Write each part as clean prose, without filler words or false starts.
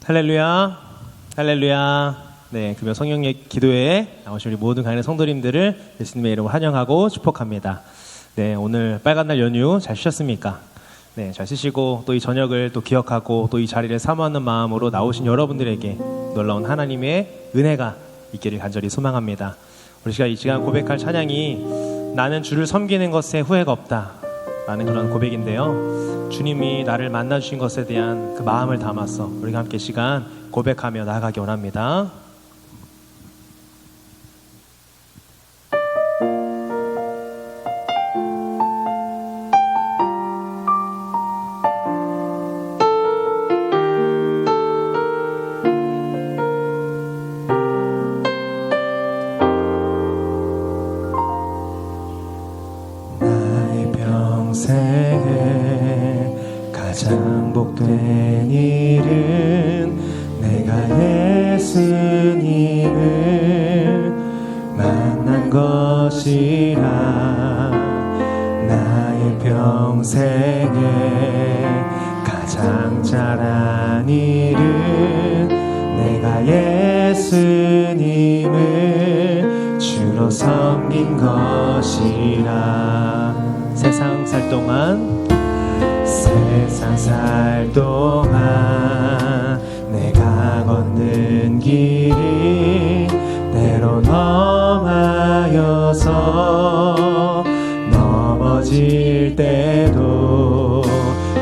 할렐루야, 할렐루야. 네, 금요 성령 기도회에 나오신 우리 모든 가인의 성도님들을 예수님의 이름으로 환영하고 축복합니다. 네, 오늘 빨간 날 연휴 잘 쉬셨습니까? 네, 잘 쉬시고 또 이 저녁을 또 기억하고 또 이 자리를 사모하는 마음으로 나오신 여러분들에게 놀라운 하나님의 은혜가 있기를 간절히 소망합니다. 우리가 이 시간 고백할 찬양이 나는 주를 섬기는 것에 후회가 없다 라는 그런 고백인데요, 주님이 나를 만나주신 것에 대한 그 마음을 담아서 우리가 함께 시간 고백하며 나아가기 원합니다. 생에 가장 복된 일은 내가 예수님을 만난 것이라. 나의 평생에 가장 잘한 일은 내가 예수님을 주로 섬긴 것이라. 세상 살 동안 내가 걷는 길이 때론 험하여서 넘어질 때도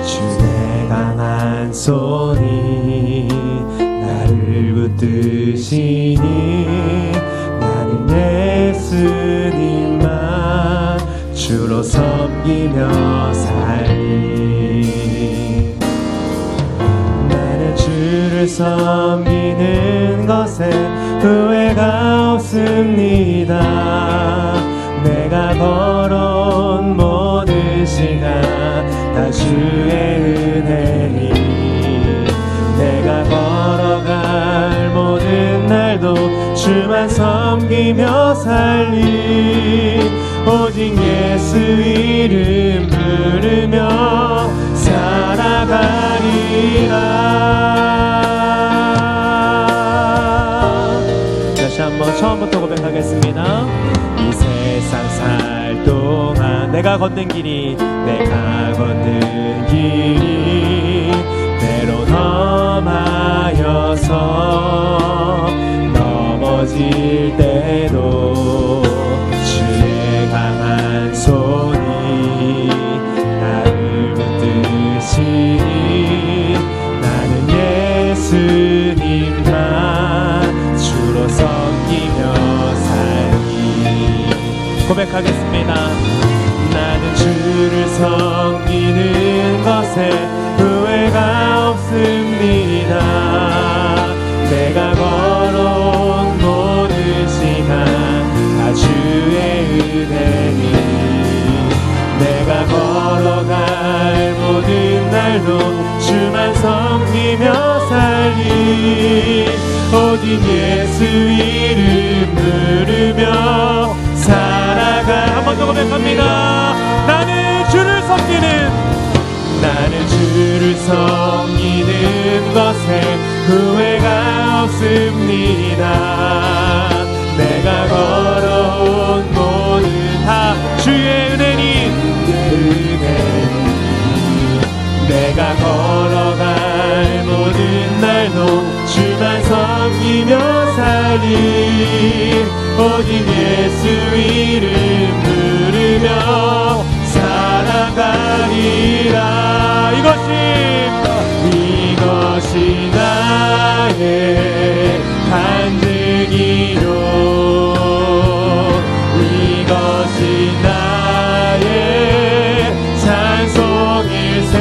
주의 강한 손이 나를 붙드시니 나는 예수님만 주로 섬기며 살리. 나는 주를 섬기는 것에 후회가 없습니다. 내가 걸어온 모든 시간 다 주의 은혜니, 내가 걸어갈 모든 날도 주만 섬기며 살리. 오직 예수 이름 부르며 살아가리라. 다시 한번 처음부터 고백하겠습니다. 이 세상 살 동안 내가 걷는 길이 때론 험하여서 넘어질 때도 주의 강한 손이 나를 붙드시니 나는 예수님만 주로 섬기며 살리. 고백하겠습니다. 나는 주를 섬기는 것에 후회가 없습니다. 내가 걸어온 모든 시간 다 주의 은혜니, 내가 걸어갈 모든 날도 주만 섬기며 살리. 오직 예수 이름 부르며 살아가. 한 번 더 고백합니다. 나는 주를 섬기는 것에 후회가 없습니다. 내가 걸어온 모든 다 주의 은혜니, 내가 걸어갈 모든 날도 주만 섬기며 살리. 오직 예수 이름 부르며 살아가리라. 이것이 나의 간증이요, 이것이 나의 찬송일세.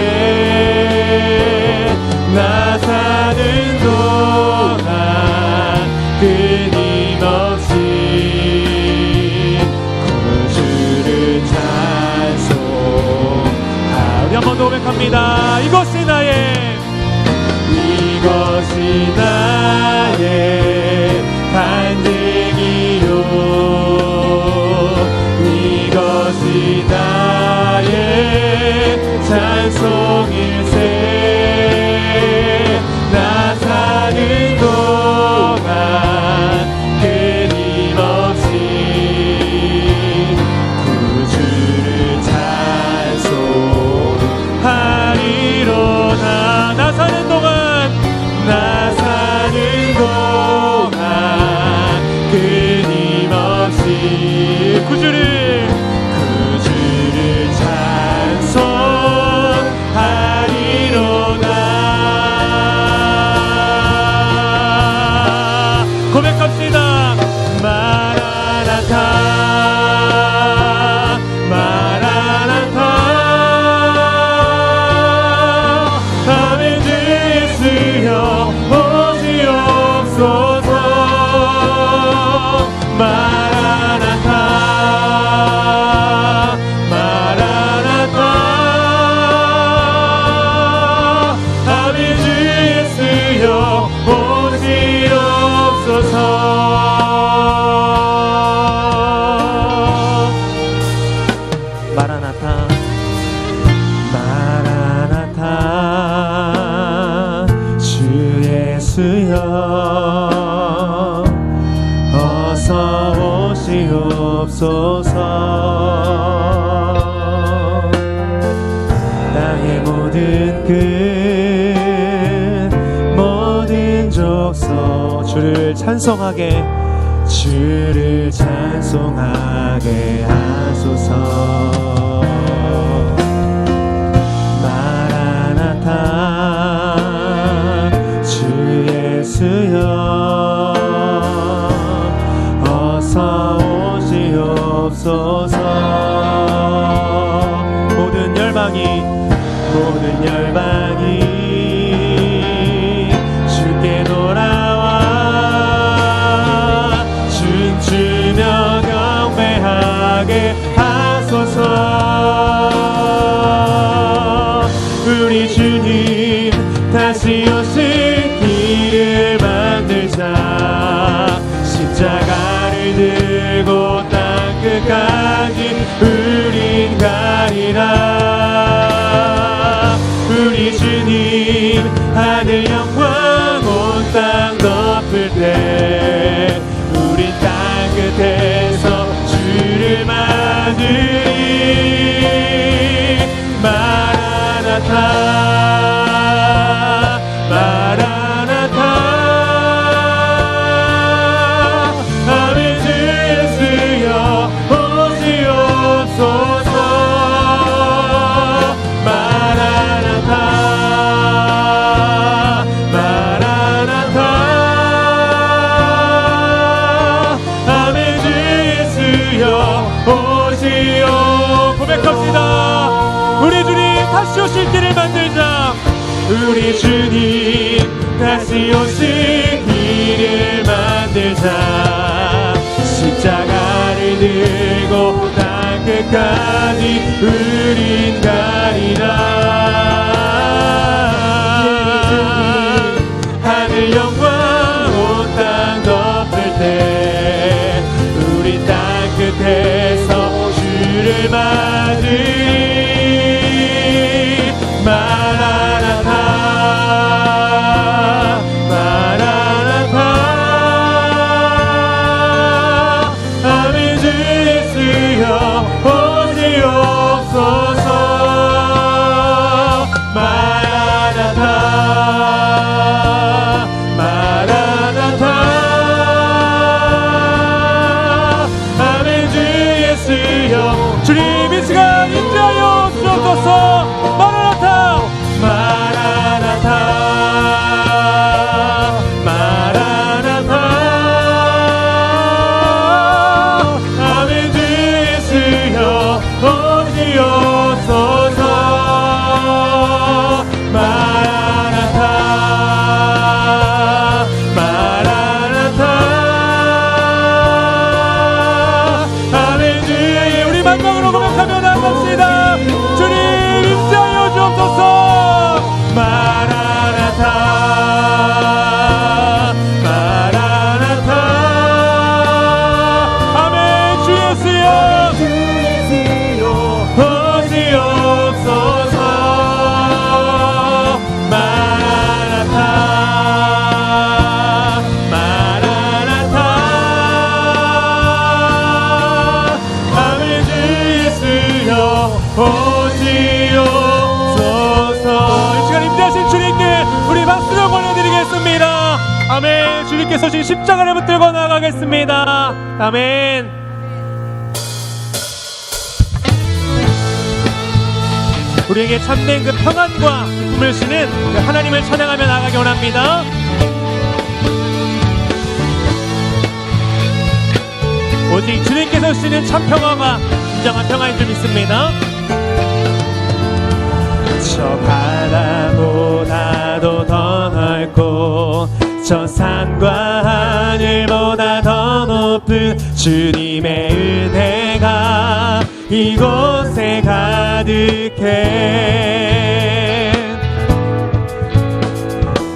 나 사는 동안 끊임없이 구주를 찬송하리. 한 번 더 고백합니다. 이것이 나의 간증이요, 이것이 나의 찬송일세. 나 예수여 어서 오시옵소서. 땅의 모든 끝 모든 족속 주를 찬송하게 하소서. 마라나타 주 예수여 어서 오시옵소서. 모든 열방이 주께 돌아와 춤추며 경배하게 하소서. 우리 주님 다시 오실 길을 만들자. 십자가를 들고 땅 끝까지 우린 가리라. 우리 주님 하늘 영광 온 땅 덮을 때 우린 땅 끝에서 주를 맞으리. 마라나타 마라나타 아멘. 주 예수여 오시옵소서. 마라나타 마라나타 아멘. 주 예수여 오시오. 고백합시다. 우리 주님 다시 오실 길을 만들자. 우리 주님 다시 오실 길을 만들자. 십자가를 들고 땅 끝까지 우린 가리라. 하늘 영광 온 땅 덮을 때 우린 땅 끝에서 주를 맞으리. 마라나타 마라나타 아멘. 주 예수여 오시옵소서. 마라나타 마라나타 아멘. 주 예수여 주님 이 시간 임재하여 주옵소서. 마라나타 마라나타 아멘. 주 예수여 오시옵소서. 마라나타 마라나타 아멘. 주 우리 마지막으로 고백하며 나갑시다. 주님 임재하여 주옵소서. 마라나타 마라나타 아멘. 주 예수여 오시옵소서. 마라나타 마라나타 아멘. 주 예수여 오시옵소서. 이 시간 임재하신 주님께 우리 박수를 보내드리겠습니다. 아멘. 주님께서 신 십자가를 붙들고 나가겠습니다. 아멘. 우리에게 참된 그 평안과 기쁨을 주는 그 하나님을 찬양하며 나가기 원합니다. 오직 주님께서 주시는 참 평화가 진정한 평화인 줄 믿습니다. 저 바다보다도 더 넓고 저 산과 하늘보다 더 높은 주님의 은혜가 이곳에 가득해.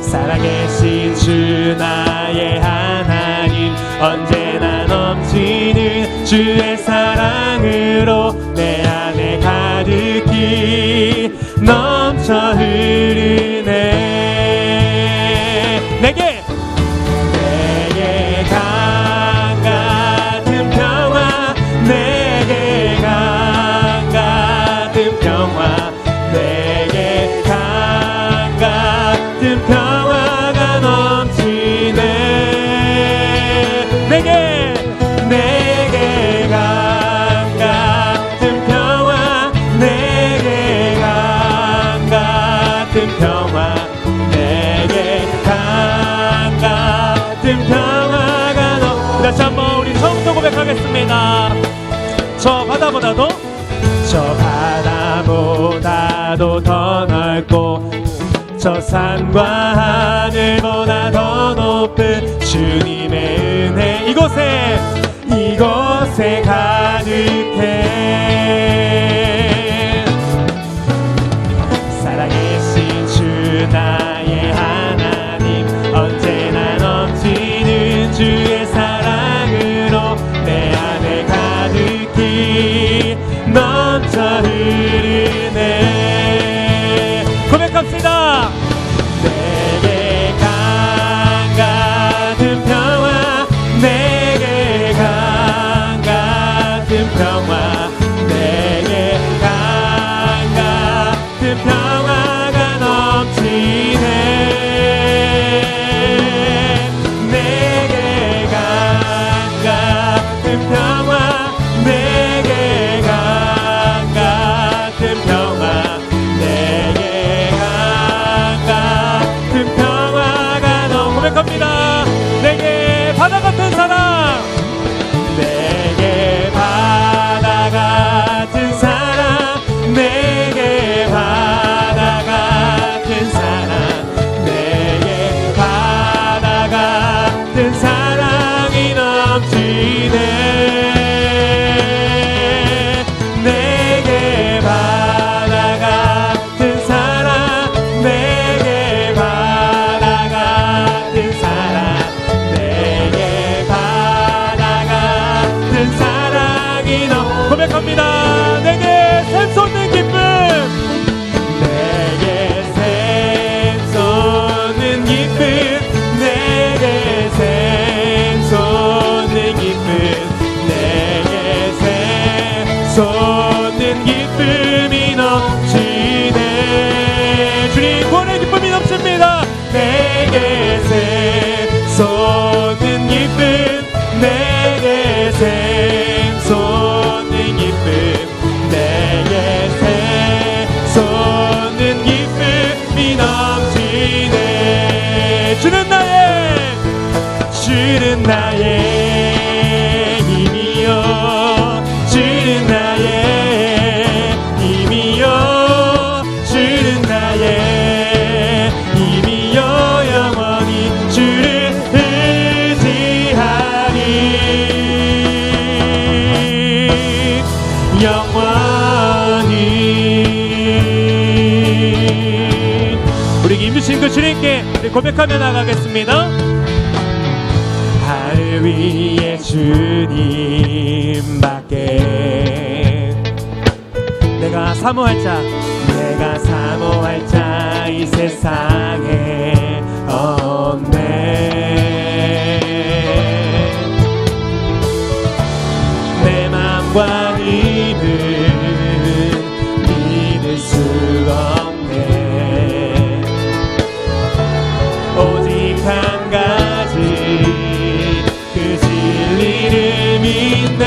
살아계신 주 나의 하나님 언제나 넘치는 주의 사랑으로 내 안에 가득히 넘쳐 흐르네. 내게 보다도 더 넓고 저 산과 하늘보다 더 높은 주님의 은혜 이곳에 가득해. 살아계신 주 나의 하나님 언제나 넘치는 주의 사랑으로 내 안에 가득히 넘쳐 흐르네. 고백합시다. 내게 강 같은 평화 내게 강 같은 평화 내게 강 같은 평화가 넘치네. 내게 강 같은 평화 내게 강 같은 평화 내게 강 같은 평화가 고백합니다. 내게 바다 같은 사랑 내게 바다 같은 사랑 내게 바다 같은 사랑 내게 바다 같은 사랑이 넘치네. 내게 바다 같은 사랑 내게 바다 같은 사랑 내게 바다 같은 사랑이 고백합니다. 내게 샘솟는 기쁨 내게 샘솟는 기쁨 내게 샘솟는 기쁨 내게 샘솟는 기쁨이 넘치네. 주님 구원의 기쁨이 넘칩니다. 내게 샘솟는 기쁨 내게 샘솟는 기쁨 내게 샘솟는 기쁨이 넘치네. 주는 나의 힘이요 주는 나의 힘이요 주는 나의 힘이요 영원히 주를 의지하리. 영원히 우리 임주신 그 주님께 고백하며 나가겠습니다. 하늘 위에 주님밖에 내가 사모할 자 이 세상에 없네. 내 맘과 힘은 믿을 수 없네. 오직 한 가지 그 진리를 믿네.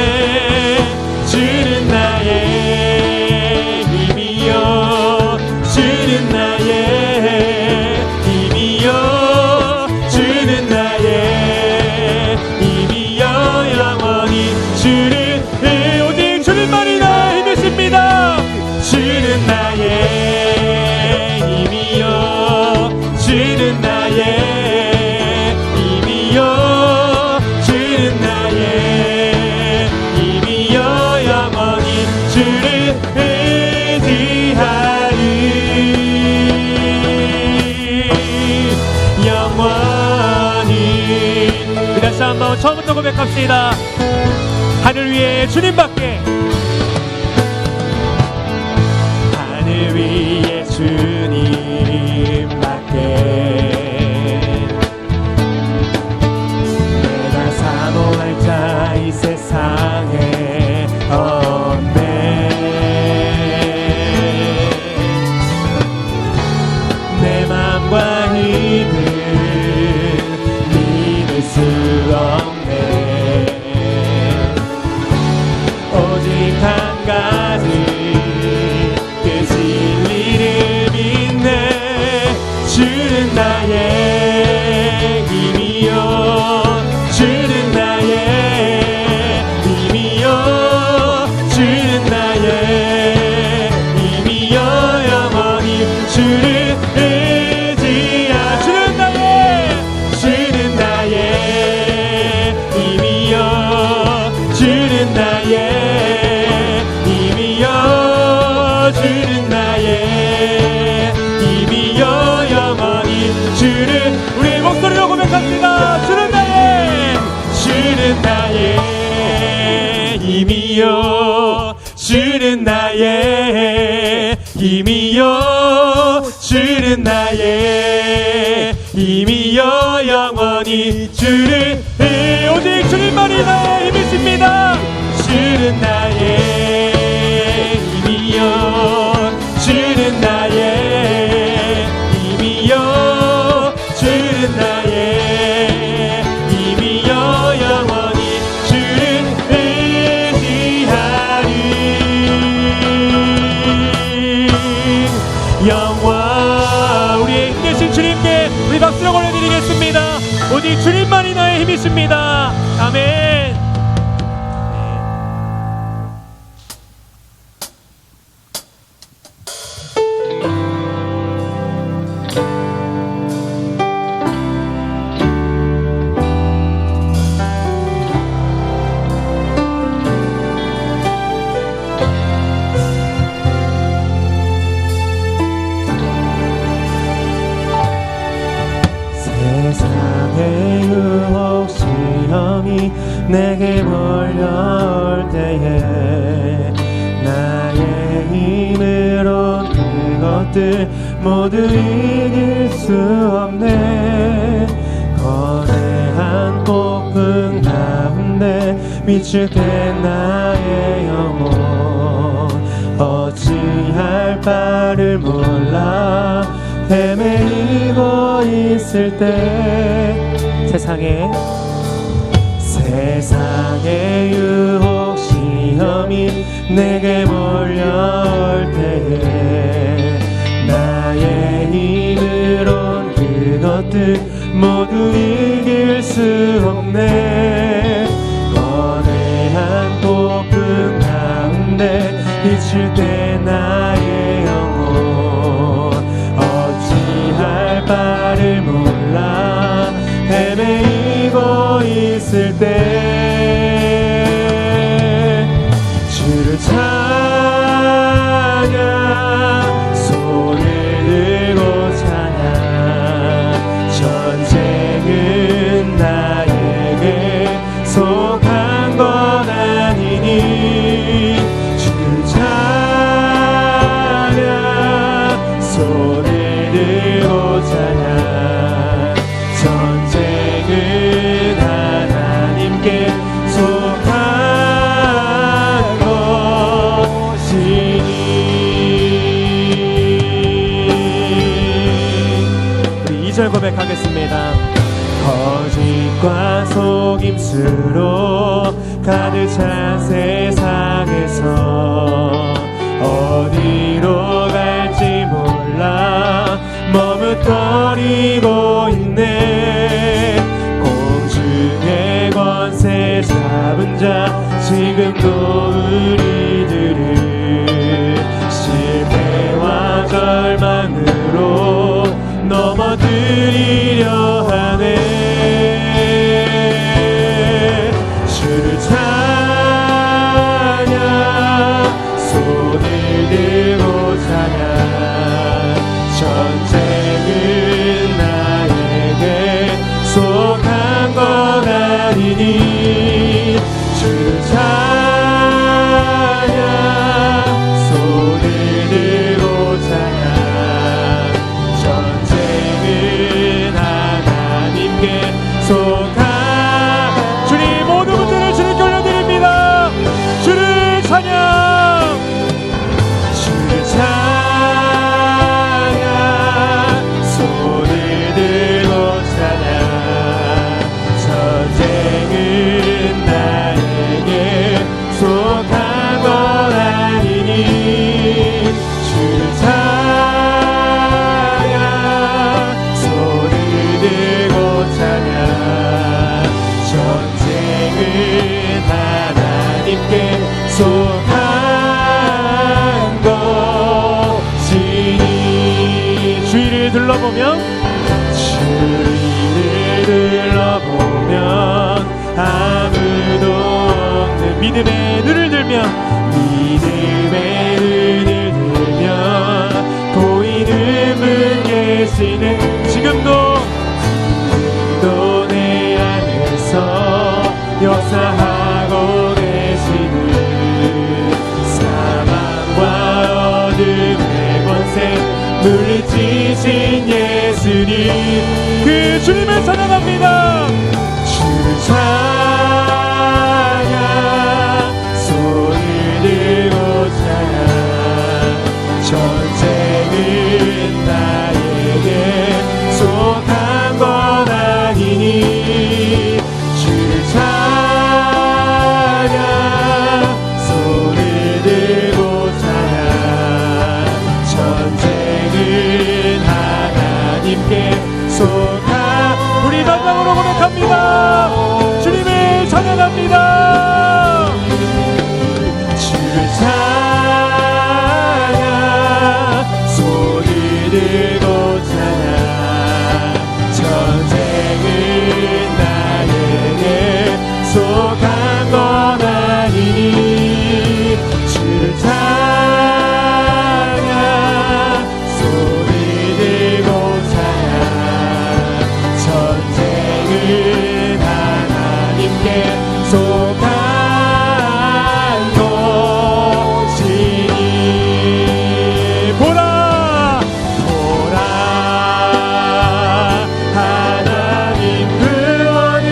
주는 나의 힘이요 주는 나의 힘이요 주는 나의 힘이요 영원히 주를 오직 주님만이 나의 힘이십니다. 주는 나의 힘이요 주는 나의 힘이요 주는 나의 힘이요 영원히 주를 의지하리. 영원히 다시 한번 처음부터 고백합시다. 하늘 위에 주님밖에 하늘 위에 주님밖에 내가 사모할 자 이 세상에 없네. 내 맘과 힘을 믿을 수 없네. 오직 한 가지 그 진리를 믿네. 주는 나의 힘이요 주는 나의 힘이요 주는 나의 힘이요 영원 힘이여 주는 나의 힘이여 주는 나의 힘이여 영원히 주를 오직 주님만이 나의 힘이십니다. 주는 나의 힘이여 주는 나의 힘이여 주는 나의 힘이여 영원히 주를 의지하리. 영원 우리의 힘되신 주님께 우리 박수를 올려드리겠습니다. 오직 주님만이 나의 힘이십니다. 아멘. 세상의 유혹 시험이 내게 몰려올 때에 나의 힘으로 그것들 모두 이길 수 없네. 거대한 폭풍 가운데 비출 때 나의 영혼 어찌할 바를 몰라 헤매이고 있을 때 세상의 유혹 시험이 내게 몰려올 때에 나의 힘으론 그것들 모두 이길 수 없네. 거대한 폭풍 가운데 비칠 때 나의 영혼 어찌할 바를 몰라 헤매이고 있을 때 주를 찬양 손을 들고 찬양 전쟁은 나에게 속한 것 아니니 주를 찬양 손을 들고 찬양 전쟁은 하나님께 속한 것이니. 우리 2절 고백하겠습니다. 거짓과 속임수로 가득 찬 세상에서 어디로 갈지 몰라 머뭇거리고 있네. 공중의 권세 잡은 자 지금도 우리들을 실패와 절망으로 넘어뜨리려 하네. 주를 찬양 손을 들고 찬양 전쟁은 나에게 속한 것 아니니 주를 찬양 손을 들고 찬양 전쟁은 하나님께 속한 주님 모든 문제를 주님께 올려드립니다. 주를 찬양. 주를 찬양 손을 들고 찬양 전쟁은 나에게 속한 것 아니니 주를 찬양 손을 들고 찬양 전쟁은 하나님께 속한 것이니. 주위를 둘러보면 주위를 둘러보면 아무도 없는 믿음의 눈을 들면 보이는 분 계시는 지금도 내 안에서 역사하고 계시는 예수님 그 주님을 찬양합니다. 주를 찬양 손을 들고 찬양 전쟁은 나에게 속한 건 아니니 주를 찬양 손을 들고 찬양 전쟁은 하나님께 속한 우리 마지막으로 고백합니다. 주님을 찬양합니다. 주를 찬양 손을 들고 찬양 전쟁은 나에게 속한 건 아니니 주를 찬양 손을 들고 찬양 전쟁은 하나님께 속한 것이니 보라 보라 하나님 구원을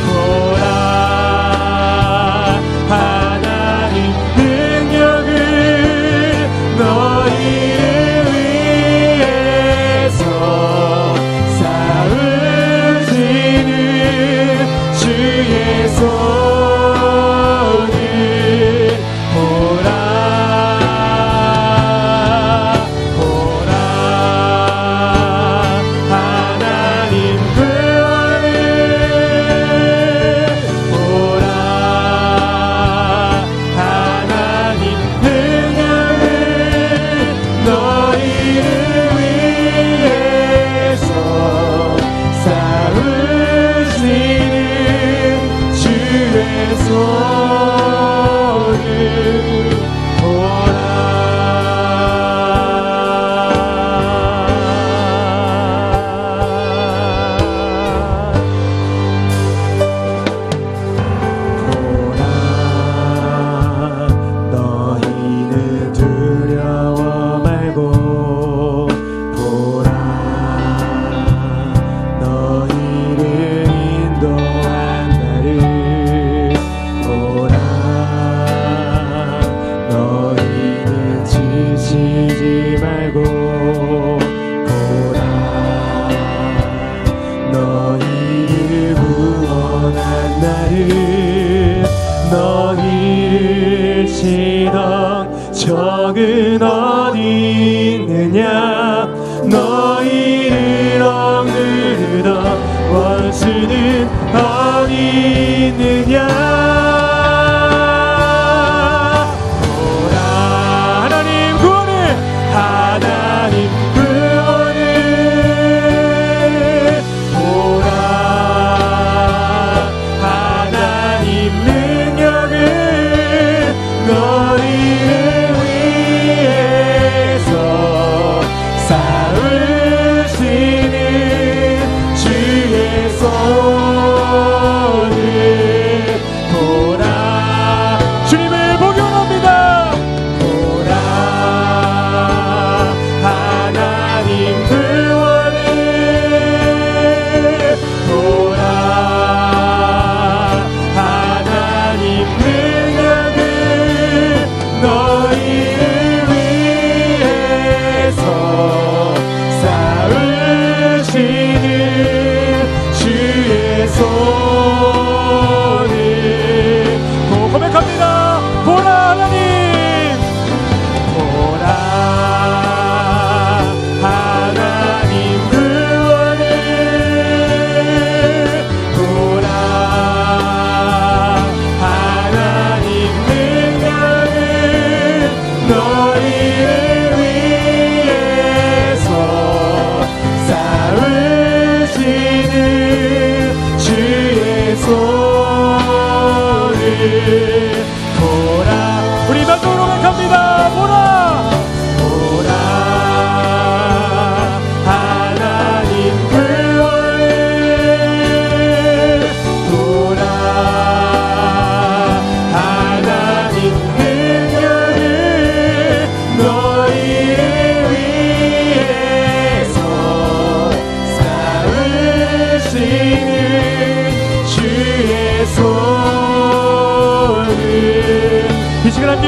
보라 하나님 능력을 너희를 위해서 싸우시는 주의 손을 보라 보라 하나님 구원을 보라 하나님 능력을 너희를 위해서 싸우시는 주의 손을 보라 보라 너희는 두려워 말고 보라 너희를 인도한 나를 보라 너희는 지치지 말고 보라 너희를 구원한 나를 너희를 치던 적은 어디 있느냐 너희를 억누르던 원수는 어디 있느냐 보라 하나님 구원을 하나님 구원을 보라 하나님 능력을 너희를 위해서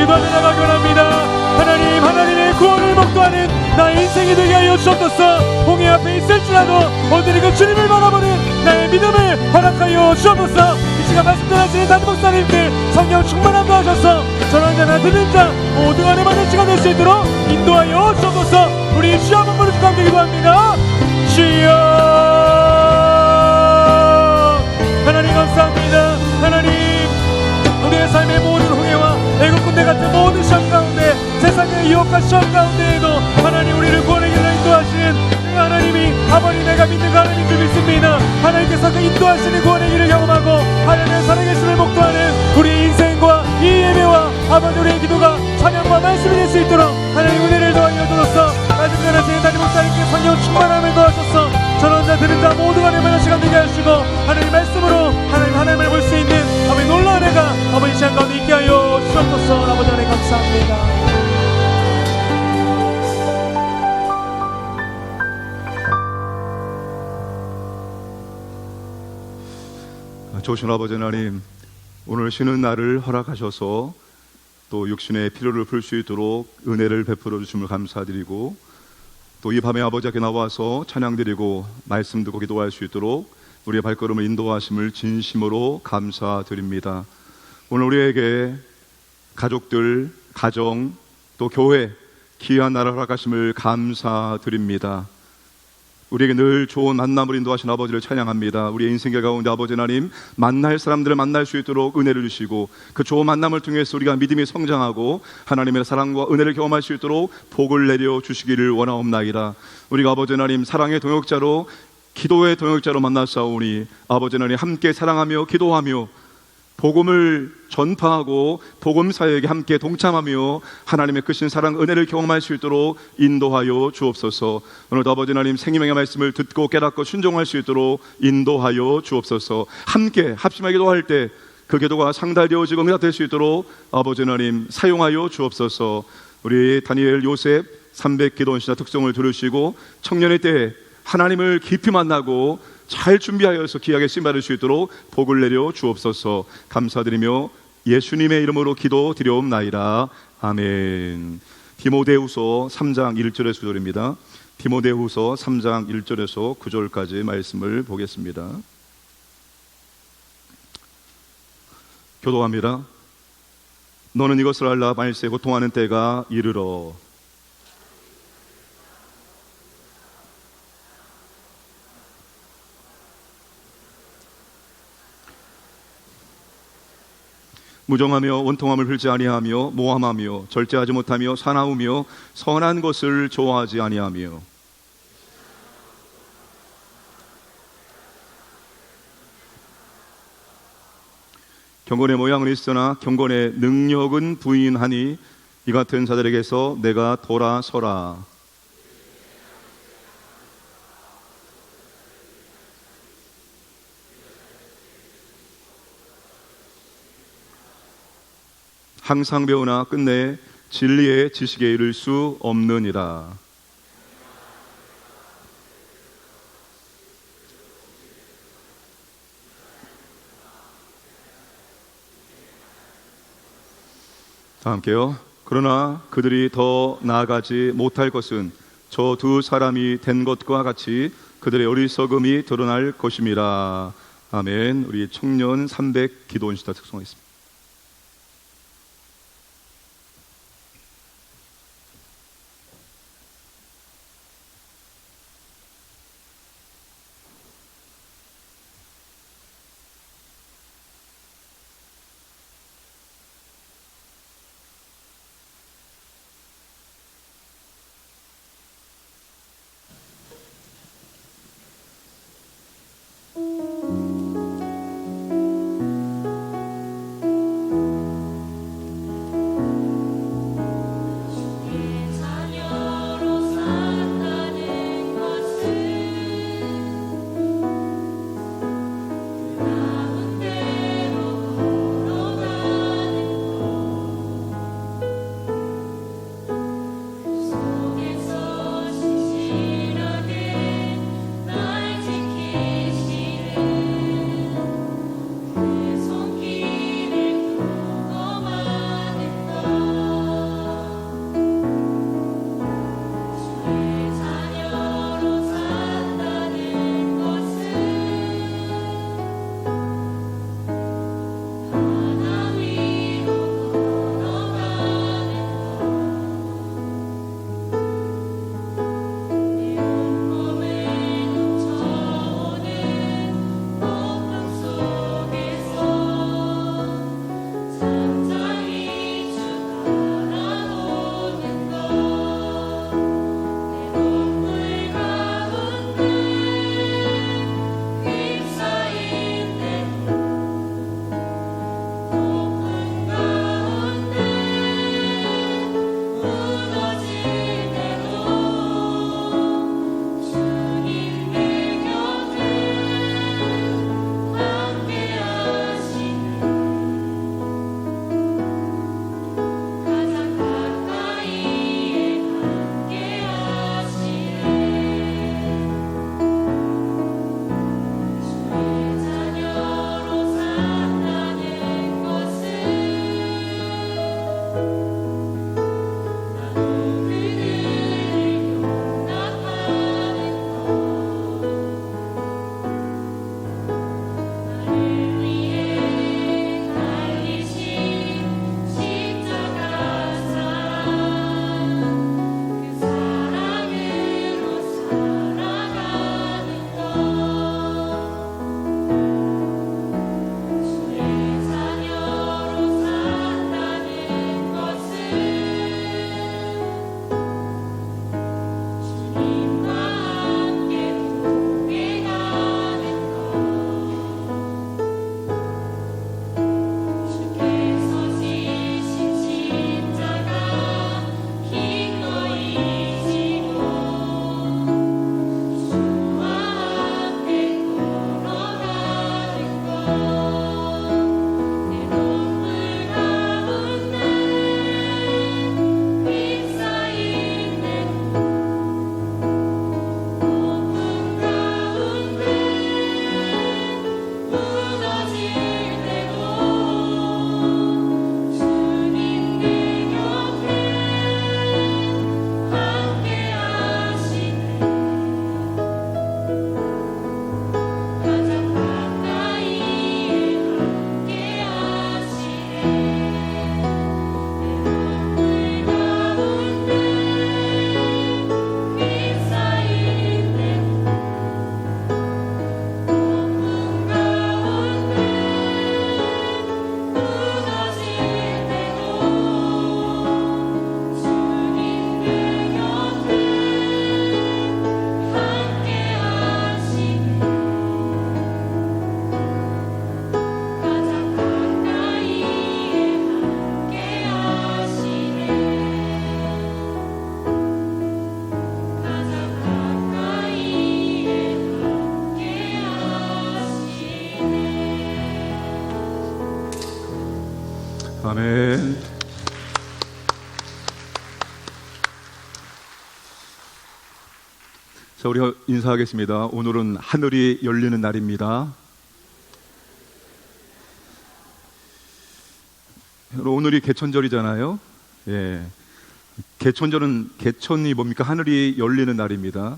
기도하며 나가기 원합니다. 하나님, 하나님의 구원을 목도하는 나의 인생이 되게 하여 주옵소서. 홍해 앞에 있을지라도 오늘이 그 주님을 바라보는 나의 믿음을 허락하여 주옵소서. 이 시간 말씀 전하시는 담임 목사님께 성령 충만함도 하셔서 전하는 자나 듣는 자 모두 안에 받는 시간 될 수 있도록 인도하여 주옵소서. 우리 주여 한번 부르짖고 함께 기도합니다. 주여, 하나님 감사합니다. 하나님, 우리의 삶의 모든 홍해와 애국 군대 같은 모든 시험 가운데, 세상의 유혹과 시험 가운데에도 하나님 우리를 구원의 길로 인도하시는 그 하나님이 아버지 내가 믿는 그 하나님인 줄 믿습니다. 하나님께서 그 인도하시는 구원의 길을 경험하고 하나님의 살아계심을 목도하는 우리의 인생과 이 예배와 아버지 우리의 기도가 찬양과 말씀이 될 수 있도록 하나님 은혜를 더하여 주소서. 말씀 전하시는 담임 목사님께 성령 충만함을 더하셔서 전원자 들은 자 모두가 내면의 시간 되게 하시고 하나님 말씀으로 하나님을 볼 수 있는 아버지 놀라운 은혜가 아버지 시간 가운데 있게 하여 주옵소서. 아버지 하나님 감사합니다. 좋으신 아버지 하나님, 오늘 쉬는 날을 허락하셔서 또 육신의 필요를 풀 수 있도록 은혜를 베풀어 주심을 감사드리고, 또 이 밤에 아버지 앞에 나와서 찬양드리고 말씀 듣고 기도할 수 있도록 우리의 발걸음을 인도하심을 진심으로 감사드립니다. 오늘 우리에게 가족들, 가정, 또 교회 귀한 나라를 허락하심을 감사드립니다. 우리에게 늘 좋은 만남을 인도하신 아버지를 찬양합니다. 우리의 인생길 가운데 아버지 하나님, 만날 사람들을 만날 수 있도록 은혜를 주시고 그 좋은 만남을 통해서 우리가 믿음이 성장하고 하나님의 사랑과 은혜를 경험할 수 있도록 복을 내려 주시기를 원하옵나이다. 우리가 아버지 하나님 사랑의 동역자로, 기도의 동역자로 만났사오니 아버지 하나님 함께 사랑하며 기도하며 복음을 전파하고 복음 사역에 함께 동참하며 하나님의 크신 사랑 은혜를 경험할 수 있도록 인도하여 주옵소서. 오늘도 아버지 하나님 생명의 말씀을 듣고 깨닫고 순종할 수 있도록 인도하여 주옵소서. 함께 합심하게 기도할 때 그 기도가 상달되어지고 응답될 수 있도록 아버지 하나님 사용하여 주옵소서. 우리 다니엘, 요셉 300기도원시자 특성을 들으시고 청년의 때에 하나님을 깊이 만나고 잘 준비하여서 귀하게 쓰임받을 수 있도록 복을 내려 주옵소서. 감사드리며 예수님의 이름으로 기도드려옵나이다. 아멘. 디모데후서 3장 1절에서 9절입니다. 디모데후서 3장 1절에서 9절까지 말씀을 보겠습니다. 교도합니다. 너는 이것을 알라. 말세 고통하는 때가 이르러 무정하며 원통함을 흘지 아니하며 모함하며 절제하지 못하며 사나우며 선한 것을 좋아하지 아니하며 경건의 모양은 있으나 경건의 능력은 부인하니 이 같은 자들에게서 내가 돌아서라. 항상 배우나 끝내 진리의 지식에 이를 수 없느니라. 다 함께요. 그러나 그들이 더 나아가지 못할 것은 저 두 사람이 된 것과 같이 그들의 어리석음이 드러날 것임이라. 아멘. 우리 청년 300 기도원시다 특성하겠습니다. 아멘. 자, 우리 인사하겠습니다. 오늘은 하늘이 열리는 날입니다. 오늘이 개천절이잖아요. 예. 개천이 뭡니까? 하늘이 열리는 날입니다.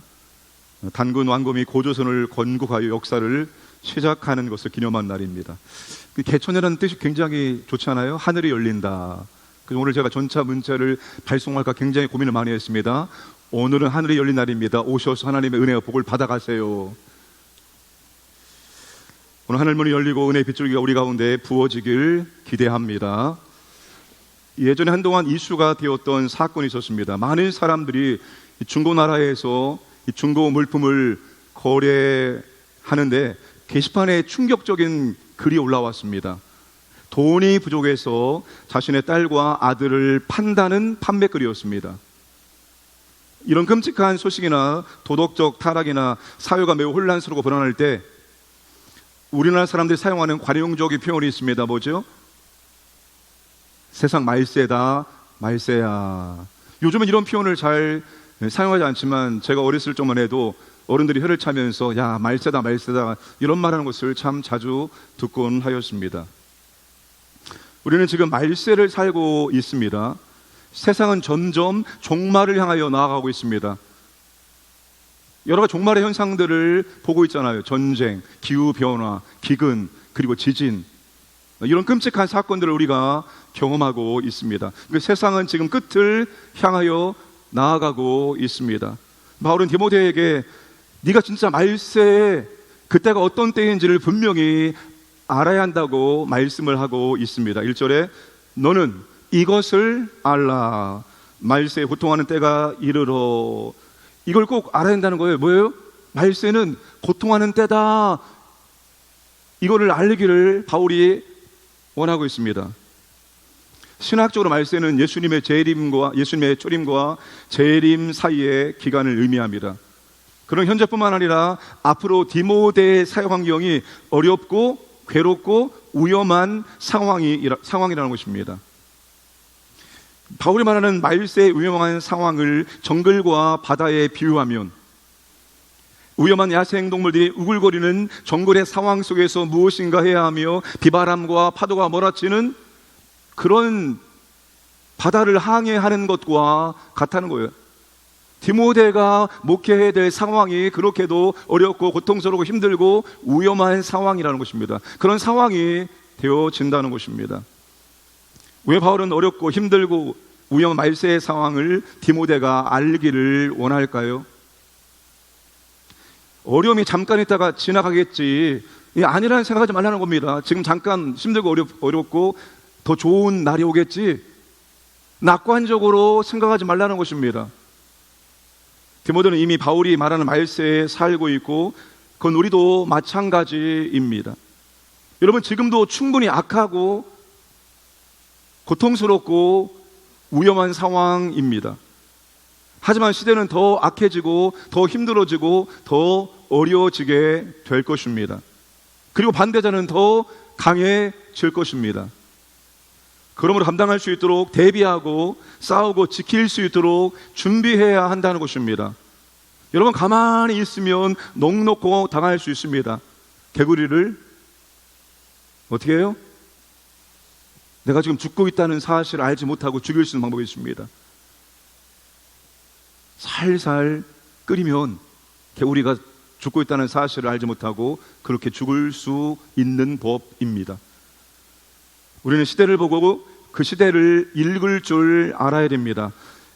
단군 왕검이 고조선을 건국하여 역사를 시작하는 것을 기념한 날입니다. 개천이라는 뜻이 굉장히 좋지 않아요? 하늘이 열린다. 그래서 오늘 제가 전차 문자를 발송할까 굉장히 고민을 많이 했습니다. 오늘은 하늘이 열린 날입니다. 오셔서 하나님의 은혜와 복을 받아가세요. 오늘 하늘문이 열리고 은혜의 빗줄기가 우리 가운데 부어지길 기대합니다. 예전에 한동안 이슈가 되었던 사건이 있었습니다. 많은 사람들이 중고나라에서 중고 물품을 거래하는데 게시판에 충격적인 글이 올라왔습니다. 돈이 부족해서 자신의 딸과 아들을 판다는 판매글이었습니다. 이런 끔찍한 소식이나 도덕적 타락이나 사회가 매우 혼란스럽고 불안할 때 우리나라 사람들이 사용하는 관용적인 표현이 있습니다. 뭐죠? 세상 말세다, 말세야. 요즘은 이런 표현을 잘 사용하지 않지만 제가 어렸을 적만 해도 어른들이 혀를 차면서 야, 말세다, 말세다 이런 말하는 것을 참 자주 듣곤 하였습니다. 우리는 지금 말세를 살고 있습니다. 세상은 점점 종말을 향하여 나아가고 있습니다. 여러 가지 종말의 현상들을 보고 있잖아요. 전쟁, 기후변화, 기근, 그리고 지진, 이런 끔찍한 사건들을 우리가 경험하고 있습니다. 세상은 지금 끝을 향하여 나아가고 있습니다. 바울은 디모데에게 네가 진짜 말세에 그때가 어떤 때인지를 분명히 알아야 한다고 말씀을 하고 있습니다. 1절에 너는 이것을 알라. 말세에 고통하는 때가 이르러. 이걸 꼭 알아야 한다는 거예요. 뭐예요? 말세는 고통하는 때다. 이거를 알기를 바울이 원하고 있습니다. 신학적으로 말세는 예수님의 초림과 재림 사이의 기간을 의미합니다. 그런 현재뿐만 아니라 앞으로 디모데의 사회 환경이 어렵고 괴롭고 위험한 상황이라는 것입니다. 바울이 말하는 말세의 위험한 상황을 정글과 바다에 비유하면 위험한 야생동물들이 우글거리는 정글의 상황 속에서 무엇인가 해야 하며 비바람과 파도가 몰아치는 그런 바다를 항해하는 것과 같다는 거예요. 디모데가 목회해야 될 상황이 그렇게도 어렵고 고통스럽고 힘들고 위험한 상황이라는 것입니다. 그런 상황이 되어진다는 것입니다. 왜 바울은 어렵고 힘들고 위험한 말세의 상황을 디모데가 알기를 원할까요? 어려움이 잠깐 있다가 지나가겠지, 아니라는 생각하지 말라는 겁니다. 지금 잠깐 힘들고 어렵고 더 좋은 날이 오겠지, 낙관적으로 생각하지 말라는 것입니다. 디모데는 이미 바울이 말하는 말세에 살고 있고 그건 우리도 마찬가지입니다. 여러분, 지금도 충분히 악하고 고통스럽고 위험한 상황입니다. 하지만 시대는 더 악해지고 더 힘들어지고 더 어려워지게 될 것입니다. 그리고 반대자는 더 강해질 것입니다. 그러므로 감당할 수 있도록 대비하고 싸우고 지킬 수 있도록 준비해야 한다는 것입니다. 여러분, 가만히 있으면 넋놓고 당할 수 있습니다. 개구리를 어떻게 해요? 내가 지금 죽고 있다는 사실을 알지 못하고 죽일 수 있는 방법이 있습니다. 살살 끓이면 개구리가 죽고 있다는 사실을 알지 못하고 그렇게 죽을 수 있는 법입니다. 우리는 시대를 보고 그 시대를 읽을 줄 알아야 됩니다.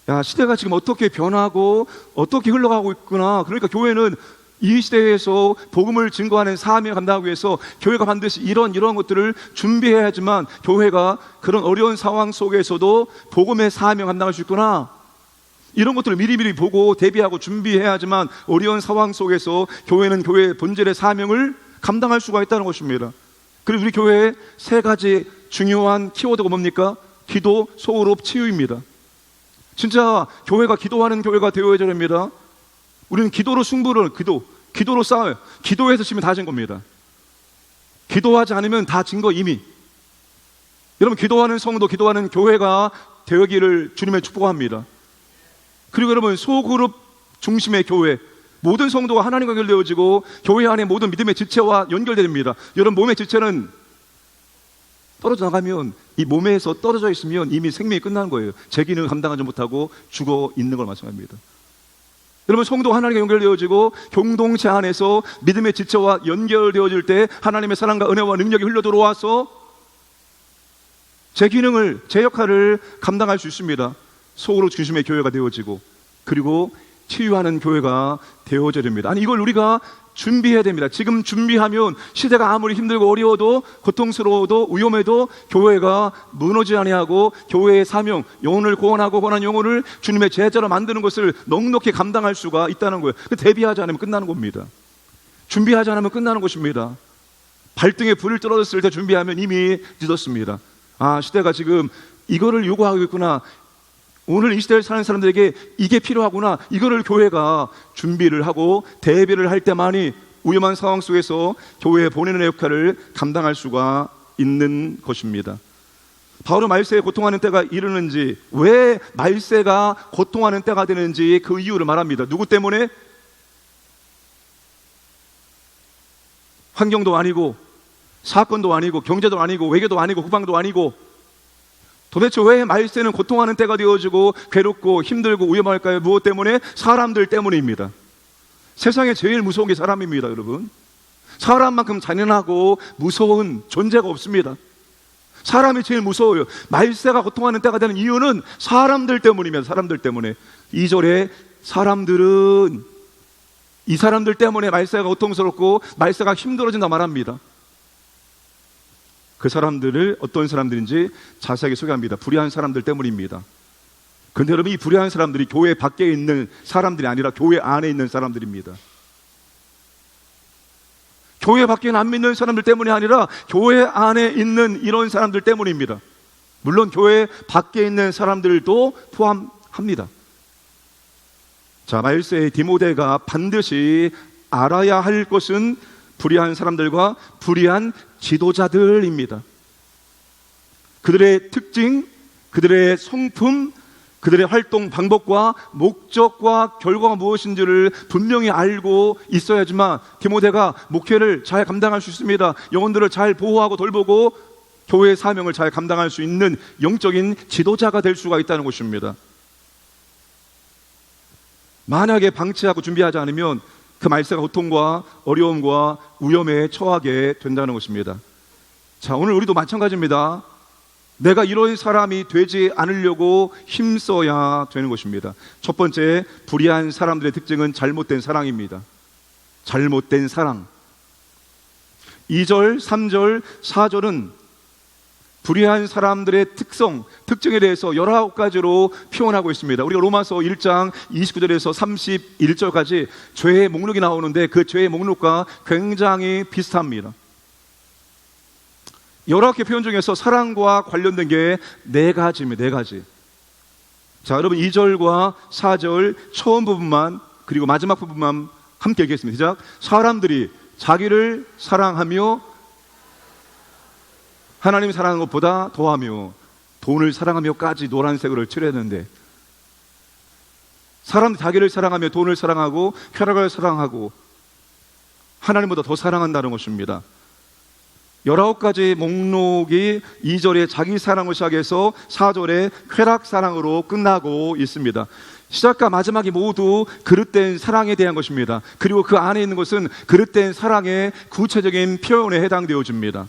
야, 시대가 지금 어떻게 변하고 어떻게 흘러가고 있구나. 그러니까 교회는 이 시대에서 복음을 증거하는 사명을 감당하기 위해서 교회가 반드시 이런 것들을 준비해야지만 교회가 그런 어려운 상황 속에서도 복음의 사명을 감당할 수 있구나. 이런 것들을 미리미리 보고 대비하고 준비해야지만 어려운 상황 속에서 교회는 교회의 본질의 사명을 감당할 수가 있다는 것입니다. 그리고 우리 교회의 세 가지 중요한 키워드가 뭡니까? 기도, 소홀업, 치유입니다. 진짜 교회가 기도하는 교회가 되어야 됩니다. 우리는 기도로 승부를, 기도로 싸워요. 기도해서 지면 다 진 겁니다. 기도하지 않으면 다 진 거 이미. 여러분, 기도하는 성도, 기도하는 교회가 되기를 주님의 축복합니다. 그리고 여러분, 소그룹 중심의 교회, 모든 성도가 하나님과 연결되어지고 교회 안에 모든 믿음의 지체와 연결됩니다. 여러분, 몸의 지체는 떨어져 나가면, 이 몸에서 떨어져 있으면 이미 생명이 끝나는 거예요. 제 기능을 감당하지 못하고 죽어 있는 걸 말씀합니다. 여러분, 성도 하나님과 연결되어지고 공동체 안에서 믿음의 지체와 연결되어질 때 하나님의 사랑과 은혜와 능력이 흘러 들어와서 제 기능을, 제 역할을 감당할 수 있습니다. 속으로 중심의 교회가 되어지고, 그리고 치유하는 교회가 되어져야 됩니다. 아니, 이걸 우리가 준비해야 됩니다. 지금 준비하면 시대가 아무리 힘들고 어려워도, 고통스러워도, 위험해도 교회가 무너지지 아니하고 교회의 사명, 영혼을 구원하고 권한 영혼을 주님의 제자로 만드는 것을 넉넉히 감당할 수가 있다는 거예요. 대비하지 않으면 끝나는 겁니다. 준비하지 않으면 끝나는 것입니다. 발등에 불을 떨어졌을 때 준비하면 이미 늦었습니다. 아, 시대가 지금 이거를 요구하고 있구나, 오늘 이 시대를 사는 사람들에게 이게 필요하구나, 이거를 교회가 준비를 하고 대비를 할 때만이 위험한 상황 속에서 교회에 보내는 역할을 감당할 수가 있는 것입니다. 바울은 말세에 고통하는 때가 이르는지, 왜 말세가 고통하는 때가 되는지 그 이유를 말합니다. 누구 때문에? 환경도 아니고, 사건도 아니고, 경제도 아니고, 외교도 아니고, 국방도 아니고, 도대체 왜 말세는 고통하는 때가 되어지고 괴롭고 힘들고 위험할까요? 무엇 때문에? 사람들 때문입니다. 세상에 제일 무서운 게 사람입니다, 여러분. 사람만큼 잔인하고 무서운 존재가 없습니다. 사람이 제일 무서워요. 말세가 고통하는 때가 되는 이유는 사람들 때문입니다. 사람들 때문에. 2절에 사람들은, 이 사람들 때문에 말세가 고통스럽고 말세가 힘들어진다 말합니다. 그 사람들을 어떤 사람들인지 자세하게 소개합니다. 불의한 사람들 때문입니다. 그런데 여러분, 이 불의한 사람들이 교회 밖에 있는 사람들이 아니라 교회 안에 있는 사람들입니다. 교회 밖에는 안 믿는 사람들 때문이 아니라 교회 안에 있는 이런 사람들 때문입니다. 물론 교회 밖에 있는 사람들도 포함합니다. 자, 말세의 디모데가 반드시 알아야 할 것은 불의한 사람들과 불의한 지도자들입니다. 그들의 특징, 그들의 성품, 그들의 활동 방법과 목적과 결과가 무엇인지를 분명히 알고 있어야지만 디모데가 목회를 잘 감당할 수 있습니다. 영혼들을 잘 보호하고 돌보고 교회의 사명을 잘 감당할 수 있는 영적인 지도자가 될 수가 있다는 것입니다. 만약에 방치하고 준비하지 않으면 그 말세가 고통과 어려움과 위험에 처하게 된다는 것입니다. 자, 오늘 우리도 마찬가지입니다. 내가 이런 사람이 되지 않으려고 힘써야 되는 것입니다. 첫 번째, 불의한 사람들의 특징은 잘못된 사랑입니다. 잘못된 사랑. 2절, 3절, 4절은 불의한 사람들의 특징에 대해서 19가지로 표현하고 있습니다. 우리가 로마서 1장 29절에서 31절까지 죄의 목록이 나오는데 그 죄의 목록과 굉장히 비슷합니다. 19개 표현 중에서 사랑과 관련된 게 4가지입니다. 4가지. 자, 여러분 2절과 4절 처음 부분만, 그리고 마지막 부분만 함께 읽겠습니다. 시작. 사람들이 자기를 사랑하며 하나님 사랑하는 것보다 더하며 돈을 사랑하며까지 노란색으로 칠했는데, 사람들이 자기를 사랑하며 돈을 사랑하고 쾌락을 사랑하고 하나님보다 더 사랑한다는 것입니다. 19가지 목록이 2절에 자기 사랑을 시작해서 4절에 쾌락 사랑으로 끝나고 있습니다. 시작과 마지막이 모두 그릇된 사랑에 대한 것입니다. 그리고 그 안에 있는 것은 그릇된 사랑의 구체적인 표현에 해당되어집니다.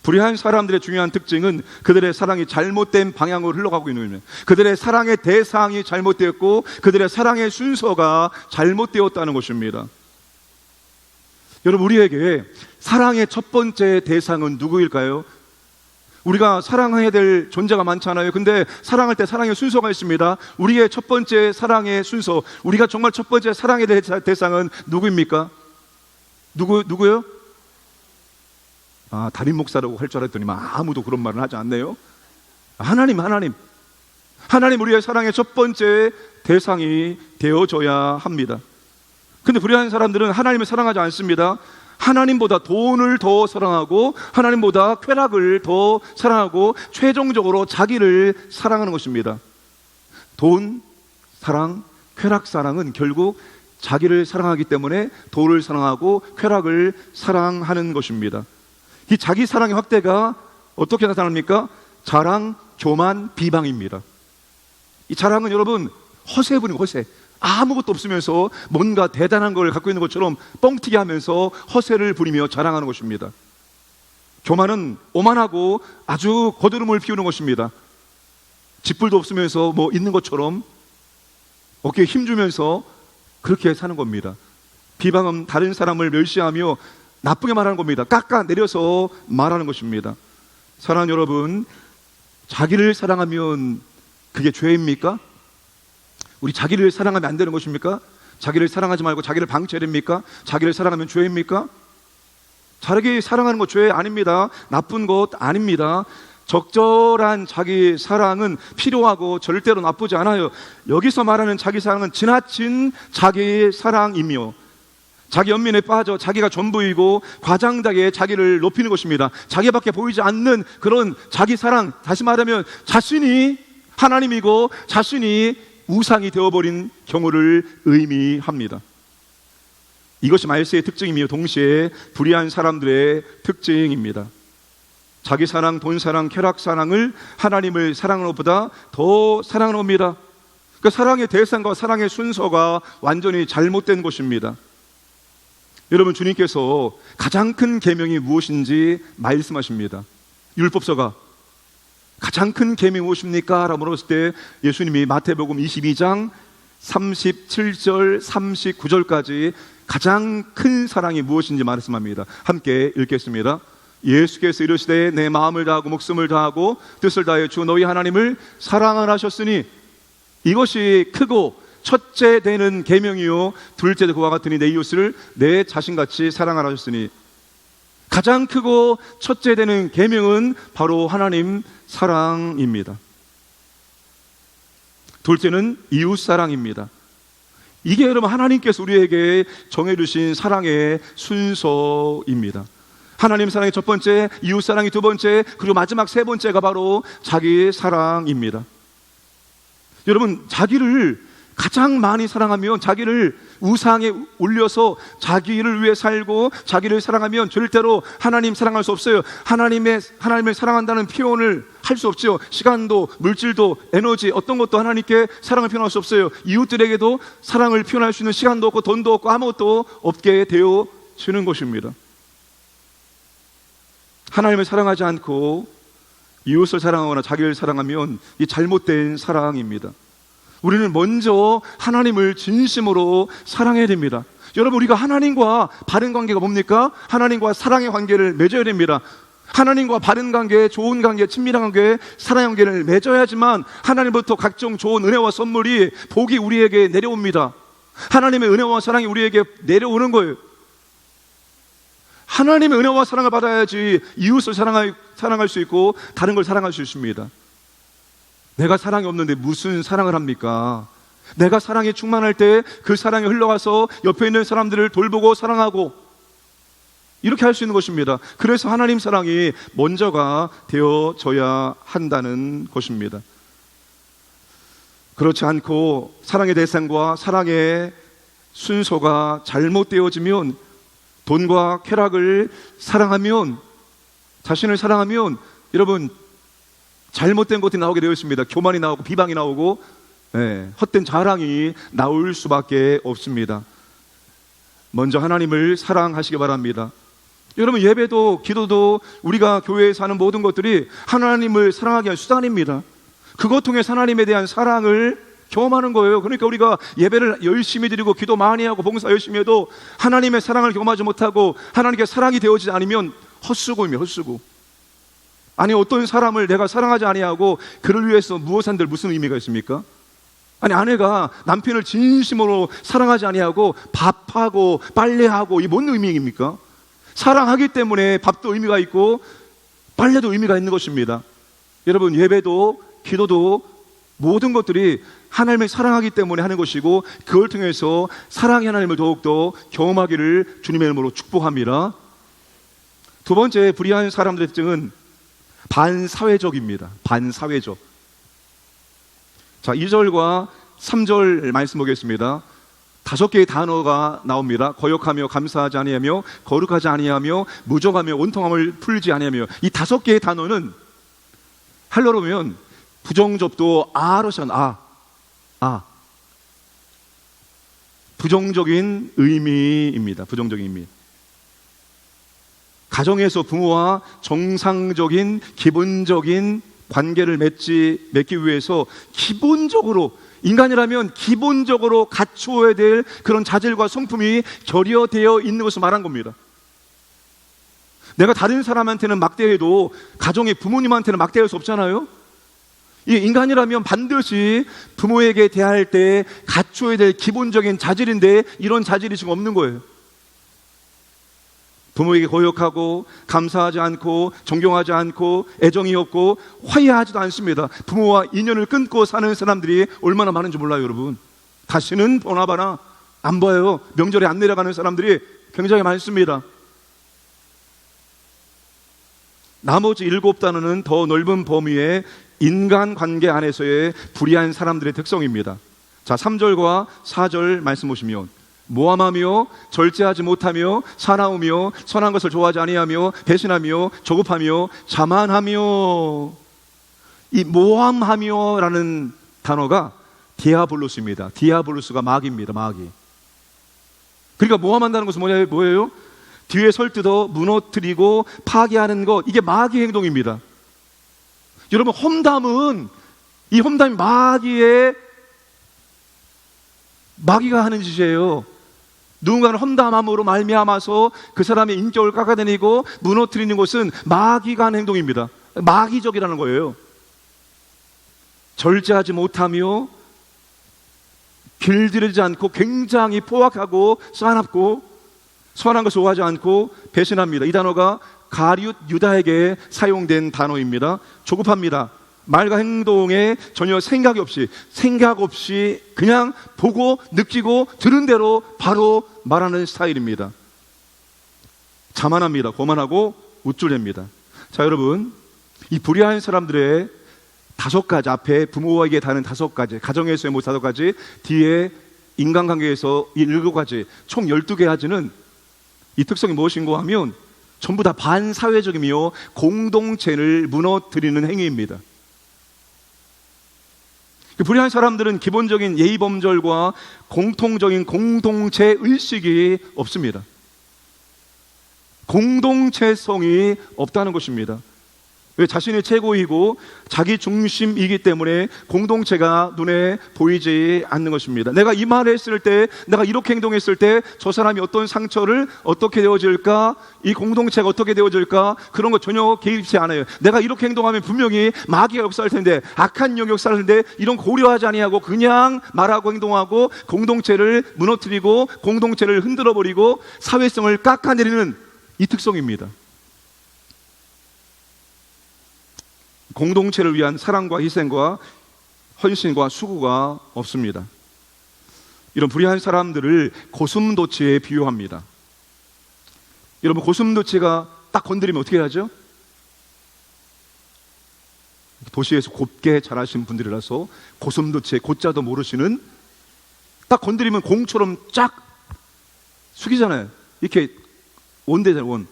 불의한 사람들의 중요한 특징은 그들의 사랑이 잘못된 방향으로 흘러가고 있는 겁니다. 그들의 사랑의 대상이 잘못되었고 그들의 사랑의 순서가 잘못되었다는 것입니다. 여러분, 우리에게 사랑의 첫 번째 대상은 누구일까요? 우리가 사랑해야 될 존재가 많잖아요. 근데 사랑할 때 사랑의 순서가 있습니다. 우리의 첫 번째 사랑의 순서, 우리가 정말 첫 번째 사랑의 대상은 누구입니까? 누구요? 아, 담임 목사라고 할 줄 알았더니 아무도 그런 말은 하지 않네요. 하나님 우리의 사랑의 첫 번째 대상이 되어져야 합니다. 근데 불의한 사람들은 하나님을 사랑하지 않습니다. 하나님보다 돈을 더 사랑하고 하나님보다 쾌락을 더 사랑하고 최종적으로 자기를 사랑하는 것입니다. 돈, 사랑, 쾌락 사랑은 결국 자기를 사랑하기 때문에 돈을 사랑하고 쾌락을 사랑하는 것입니다. 이 자기 사랑의 확대가 어떻게 나타납니까? 자랑, 교만, 비방입니다. 이 자랑은 여러분 허세 부리고 허세. 아무것도 없으면서 뭔가 대단한 걸 갖고 있는 것처럼 뻥튀기 하면서 허세를 부리며 자랑하는 것입니다. 교만은 오만하고 아주 거드름을 피우는 것입니다. 짓불도 없으면서 뭐 있는 것처럼 어깨에 힘주면서 그렇게 사는 겁니다. 비방은 다른 사람을 멸시하며 나쁘게 말하는 겁니다. 깎아내려서 말하는 것입니다. 사랑하는 여러분, 자기를 사랑하면 그게 죄입니까? 우리 자기를 사랑하면 안 되는 것입니까? 자기를 사랑하지 말고 자기를 방치해야 됩니까? 자기를 사랑하면 죄입니까? 자기 사랑하는 거 죄 아닙니다. 나쁜 것 아닙니다. 적절한 자기 사랑은 필요하고 절대로 나쁘지 않아요. 여기서 말하는 자기 사랑은 지나친 자기 사랑이며 자기 연민에 빠져 자기가 전부이고 과장되게 자기를 높이는 것입니다. 자기밖에 보이지 않는 그런 자기 사랑, 다시 말하면 자신이 하나님이고 자신이 우상이 되어버린 경우를 의미합니다. 이것이 말세의 특징이며 동시에 불의한 사람들의 특징입니다. 자기 사랑, 돈 사랑, 쾌락 사랑을 하나님을 사랑하는 것보다 더 사랑하는 겁니다. 그러니까 사랑의 대상과 사랑의 순서가 완전히 잘못된 것입니다. 여러분, 주님께서 가장 큰 계명이 무엇인지 말씀하십니다. 율법서가 가장 큰 계명이 무엇입니까? 라고 물었을 때 예수님이 마태복음 22장 37절 39절까지 가장 큰 사랑이 무엇인지 말씀합니다. 함께 읽겠습니다. 예수께서 이르시되 내 마음을 다하고 목숨을 다하고 뜻을 다하여 주 너희 하나님을 사랑하라 하셨으니 이것이 크고 첫째 되는 계명이요 둘째도 그와 같으니 내 이웃을 내 자신같이 사랑하라 하셨으니 가장 크고 첫째 되는 계명은 바로 하나님 사랑입니다. 둘째는 이웃 사랑입니다. 이게 여러분 하나님께서 우리에게 정해주신 사랑의 순서입니다. 하나님 사랑이 첫 번째, 이웃 사랑이 두 번째, 그리고 마지막 세 번째가 바로 자기 사랑입니다. 여러분, 자기를 가장 많이 사랑하면 자기를 우상에 올려서 자기를 위해 살고 자기를 사랑하면 절대로 하나님 사랑할 수 없어요. 하나님을 사랑한다는 표현을 할 수 없죠. 시간도 물질도 에너지 어떤 것도 하나님께 사랑을 표현할 수 없어요. 이웃들에게도 사랑을 표현할 수 있는 시간도 없고 돈도 없고 아무것도 없게 되어지는 것입니다. 하나님을 사랑하지 않고 이웃을 사랑하거나 자기를 사랑하면 이 잘못된 사랑입니다. 우리는 먼저 하나님을 진심으로 사랑해야 됩니다. 여러분, 우리가 하나님과 바른 관계가 뭡니까? 하나님과 사랑의 관계를 맺어야 됩니다. 하나님과 바른 관계, 좋은 관계, 친밀한 관계, 사랑의 관계를 맺어야지만 하나님부터 각종 좋은 은혜와 선물이 복이 우리에게 내려옵니다. 하나님의 은혜와 사랑이 우리에게 내려오는 거예요. 하나님의 은혜와 사랑을 받아야지 이웃을 사랑할 수 있고 다른 걸 사랑할 수 있습니다. 내가 사랑이 없는데 무슨 사랑을 합니까? 내가 사랑에 충만할 때 그 사랑이 흘러가서 옆에 있는 사람들을 돌보고 사랑하고 이렇게 할 수 있는 것입니다. 그래서 하나님 사랑이 먼저가 되어져야 한다는 것입니다. 그렇지 않고 사랑의 대상과 사랑의 순서가 잘못되어지면 돈과 쾌락을 사랑하면, 자신을 사랑하면 여러분 잘못된 것들이 나오게 되어 있습니다. 교만이 나오고 비방이 나오고 헛된 자랑이 나올 수밖에 없습니다. 먼저 하나님을 사랑하시기 바랍니다. 여러분, 예배도 기도도 우리가 교회에서 하는 모든 것들이 하나님을 사랑하기 위한 수단입니다. 그것 통해 하나님에 대한 사랑을 경험하는 거예요. 그러니까 우리가 예배를 열심히 드리고 기도 많이 하고 봉사 열심히 해도 하나님의 사랑을 경험하지 못하고 하나님께 사랑이 되어지지 않으면 헛수고입니다. 헛수고. 아니, 어떤 사람을 내가 사랑하지 아니하고 그를 위해서 무엇 한들 무슨 의미가 있습니까? 아니, 아내가 남편을 진심으로 사랑하지 아니하고 밥하고 빨래하고 이 뭔 의미입니까? 사랑하기 때문에 밥도 의미가 있고 빨래도 의미가 있는 것입니다. 여러분, 예배도 기도도 모든 것들이 하나님을 사랑하기 때문에 하는 것이고, 그걸 통해서 사랑의 하나님을 더욱더 경험하기를 주님의 이름으로 축복합니다. 두 번째, 불의한 사람들의 특징은 반사회적입니다. 반사회적. 자, 2절과 3절 말씀 보겠습니다. 5개의 단어가 나옵니다. 거역하며 감사하지 아니하며 거룩하지 아니하며 무정하며 원통함을 풀지 아니하며. 이 5개의 단어는 할로로 보면 부정접도 아로션 부정적인 의미입니다. 부정적인 의미. 가정에서 부모와 정상적인 기본적인 관계를 맺기 위해서 기본적으로, 인간이라면 기본적으로 갖추어야 될 그런 자질과 성품이 결여되어 있는 것을 말한 겁니다. 내가 다른 사람한테는 막대해도 가정의 부모님한테는 막대할 수 없잖아요. 이 인간이라면 반드시 부모에게 대할 때 갖춰야 될 기본적인 자질인데, 이런 자질이 지금 없는 거예요. 부모에게 거역하고 감사하지 않고 존경하지 않고 애정이 없고 화해하지도 않습니다. 부모와 인연을 끊고 사는 사람들이 얼마나 많은지 몰라요, 여러분. 다시는 보나봐나 안 봐요. 명절에 안 내려가는 사람들이 굉장히 많습니다. 나머지 7단어는 더 넓은 범위의 인간관계 안에서의 불의한 사람들의 특성입니다. 자, 3절과 4절 말씀 보시면, 모함하며 절제하지 못하며 사나우며 선한 것을 좋아하지 아니하며 배신하며 조급하며 자만하며. 이 모함하며라는 단어가 디아볼로스입니다. 디아볼로스가 마귀입니다. 마귀. 그러니까 모함한다는 것은 뭐예요? 뒤에 설뜯어 무너뜨리고 파괴하는 것, 이게 마귀 행동입니다. 여러분, 험담이 마귀가 하는 짓이에요. 누군가는 험담함으로 말미암아서 그 사람의 인격을 깎아내리고 무너뜨리는 것은 마귀가 하는 행동입니다. 마귀적이라는 거예요. 절제하지 못하며 길들이지 않고 굉장히 포악하고 싸납고 선한 것을 좋아하지 않고 배신합니다. 이 단어가 가룟 유다에게 사용된 단어입니다. 조급합니다. 말과 행동에 전혀 생각 없이 그냥 보고 느끼고 들은 대로 바로 말하는 스타일입니다. 자만합니다. 거만하고 우쭐댑니다. 자, 여러분, 이 불의한 사람들의 5가지, 앞에 부모에게 다는 5가지, 가정에서의 5가지, 뒤에 인간관계에서 이 7가지, 총 12가지는 이 특성이 무엇인가 하면 전부 다 반사회적이며 공동체를 무너뜨리는 행위입니다. 불의한 사람들은 기본적인 예의범절과 공통적인 공동체 의식이 없습니다. 공동체성이 없다는 것입니다. 왜? 자신이 최고이고 자기 중심이기 때문에 공동체가 눈에 보이지 않는 것입니다. 내가 이 말을 했을 때, 내가 이렇게 행동했을 때 저 사람이 어떤 상처를 어떻게 되어질까, 이 공동체가 어떻게 되어질까, 그런 거 전혀 개입치 않아요. 내가 이렇게 행동하면 분명히 마귀가 역사할 텐데, 악한 영이 역사할 텐데, 이런 고려하지 아니하고 그냥 말하고 행동하고 공동체를 무너뜨리고 공동체를 흔들어버리고 사회성을 깎아내리는 이 특성입니다. 공동체를 위한 사랑과 희생과 헌신과 수고가 없습니다. 이런 불의한 사람들을 고슴도치에 비유합니다. 여러분, 고슴도치가 딱 건드리면 어떻게 하죠? 도시에서 곱게 자라신 분들이라서 고슴도치의 고자도 모르시는, 딱 건드리면 공처럼 쫙 숙이잖아요. 이렇게 원대잖아요, 원.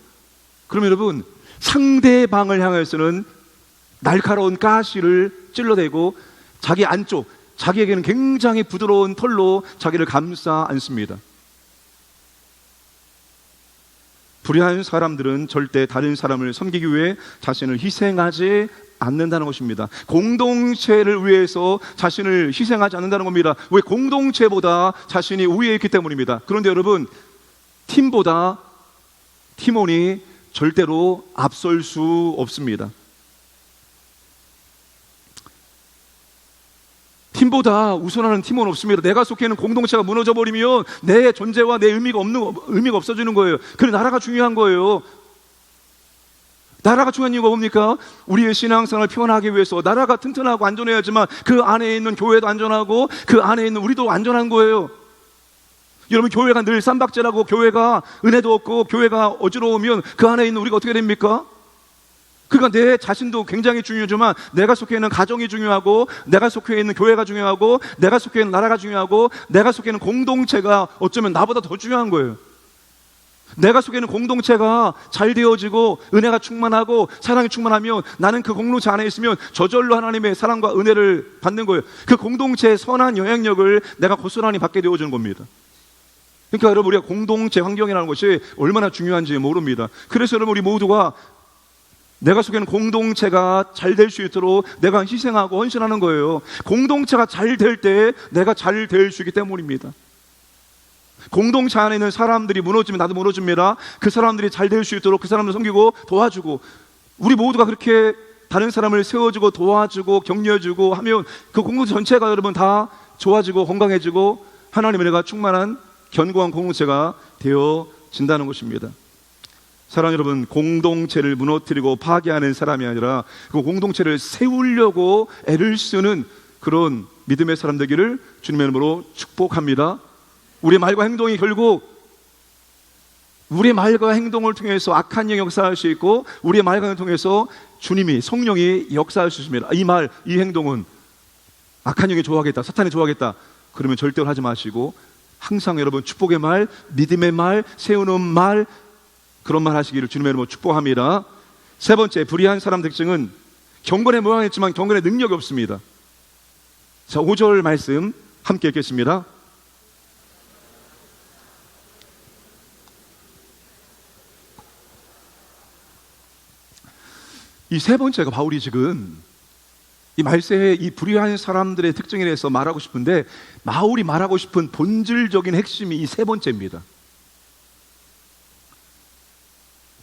그럼 여러분, 상대방을 향해서는 날카로운 가시를 찔러대고 자기 안쪽, 자기에게는 굉장히 부드러운 털로 자기를 감싸 안습니다. 불의한 사람들은 절대 다른 사람을 섬기기 위해 자신을 희생하지 않는다는 것입니다. 공동체를 위해서 자신을 희생하지 않는다는 겁니다. 왜? 공동체보다 자신이 우위에 있기 때문입니다. 그런데 여러분, 팀보다 팀원이 절대로 앞설 수 없습니다. 팀보다 우선하는 팀원 없습니다. 내가 속해 있는 공동체가 무너져 버리면 내 존재와 내 의미가 없어지는 거예요. 그래, 나라가 중요한 거예요. 나라가 중요한 이유가 뭡니까? 우리의 신앙생활을 표현하기 위해서 나라가 튼튼하고 안전해야지만 그 안에 있는 교회도 안전하고 그 안에 있는 우리도 안전한 거예요. 여러분, 교회가 늘 쌈박질하고 교회가 은혜도 없고 교회가 어지러우면 그 안에 있는 우리가 어떻게 됩니까? 그러니까 내 자신도 굉장히 중요하지만 내가 속해 있는 가정이 중요하고 내가 속해 있는 교회가 중요하고 내가 속해 있는 나라가 중요하고 내가 속해 있는 공동체가 어쩌면 나보다 더 중요한 거예요. 내가 속해 있는 공동체가 잘 되어지고 은혜가 충만하고 사랑이 충만하면 나는 그 공동체 안에 있으면 저절로 하나님의 사랑과 은혜를 받는 거예요. 그 공동체의 선한 영향력을 내가 고스란히 받게 되어지는 겁니다. 그러니까 여러분, 우리가 공동체 환경이라는 것이 얼마나 중요한지 모릅니다. 그래서 여러분, 우리 모두가 내가 속해 있는 공동체가 잘 될 수 있도록 내가 희생하고 헌신하는 거예요. 공동체가 잘 될 때 내가 잘 될 수 있기 때문입니다. 공동체 안에 있는 사람들이 무너지면 나도 무너집니다. 그 사람들이 잘 될 수 있도록 그 사람들 섬기고 도와주고, 우리 모두가 그렇게 다른 사람을 세워주고 도와주고 격려해주고 하면 그 공동체 전체가 여러분 다 좋아지고 건강해지고 하나님의 은혜가 충만한 견고한 공동체가 되어진다는 것입니다. 사랑하는 여러분, 공동체를 무너뜨리고 파괴하는 사람이 아니라 그 공동체를 세우려고 애를 쓰는 그런 믿음의 사람 되기를 주님의 이름으로 축복합니다. 우리의 말과 행동이 결국 우리의 말과 행동을 통해서 악한 영이 역사할 수 있고 우리의 말과 행동을 통해서 주님이, 성령이 역사할 수 있습니다. 이 말, 이 행동은 악한 영이 좋아하겠다, 사탄이 좋아하겠다, 그러면 절대로 하지 마시고 항상 여러분 축복의 말, 믿음의 말, 세우는 말, 그런 말 하시기를 주님의 이름으로 축복합니다. 세 번째, 불의한 사람 특징은 경건에 모양했지만 경건에 능력이 없습니다. 자, 5절 말씀 함께 읽겠습니다. 이 세 번째가 바울이 지금 이 말세에 이 불의한 사람들의 특징에 대해서 말하고 싶은데, 바울이 말하고 싶은 본질적인 핵심이 이 세 번째입니다.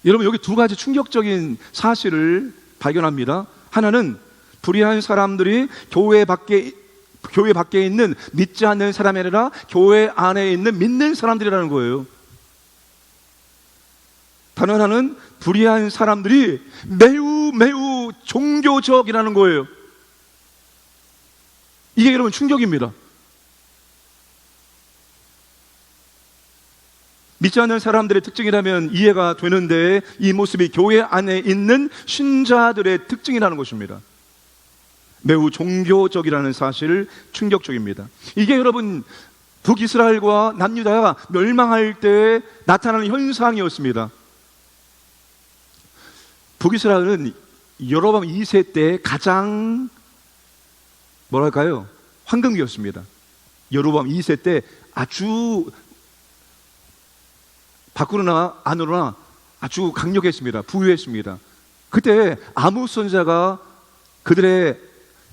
여러분, 여기 두 가지 충격적인 사실을 발견합니다. 하나는 불의한 사람들이 교회 밖에 있는 믿지 않는 사람이 아니라 교회 안에 있는 믿는 사람들이라는 거예요. 다른 하나는 불의한 사람들이 매우 종교적이라는 거예요. 이게 여러분 충격입니다. 믿지 않는 사람들의 특징이라면 이해가 되는데 이 모습이 교회 안에 있는 신자들의 특징이라는 것입니다. 매우 종교적이라는 사실, 충격적입니다. 이게 여러분 북이스라엘과 남유다가 멸망할 때 나타나는 현상이었습니다. 북이스라엘은 여로보암 2세 때 가장 뭐랄까요? 황금기였습니다. 여로보암 2세 때 아주 밖으로나 안으로나 아주 강력했습니다. 부유했습니다. 그때 아모스 선지자가 그들의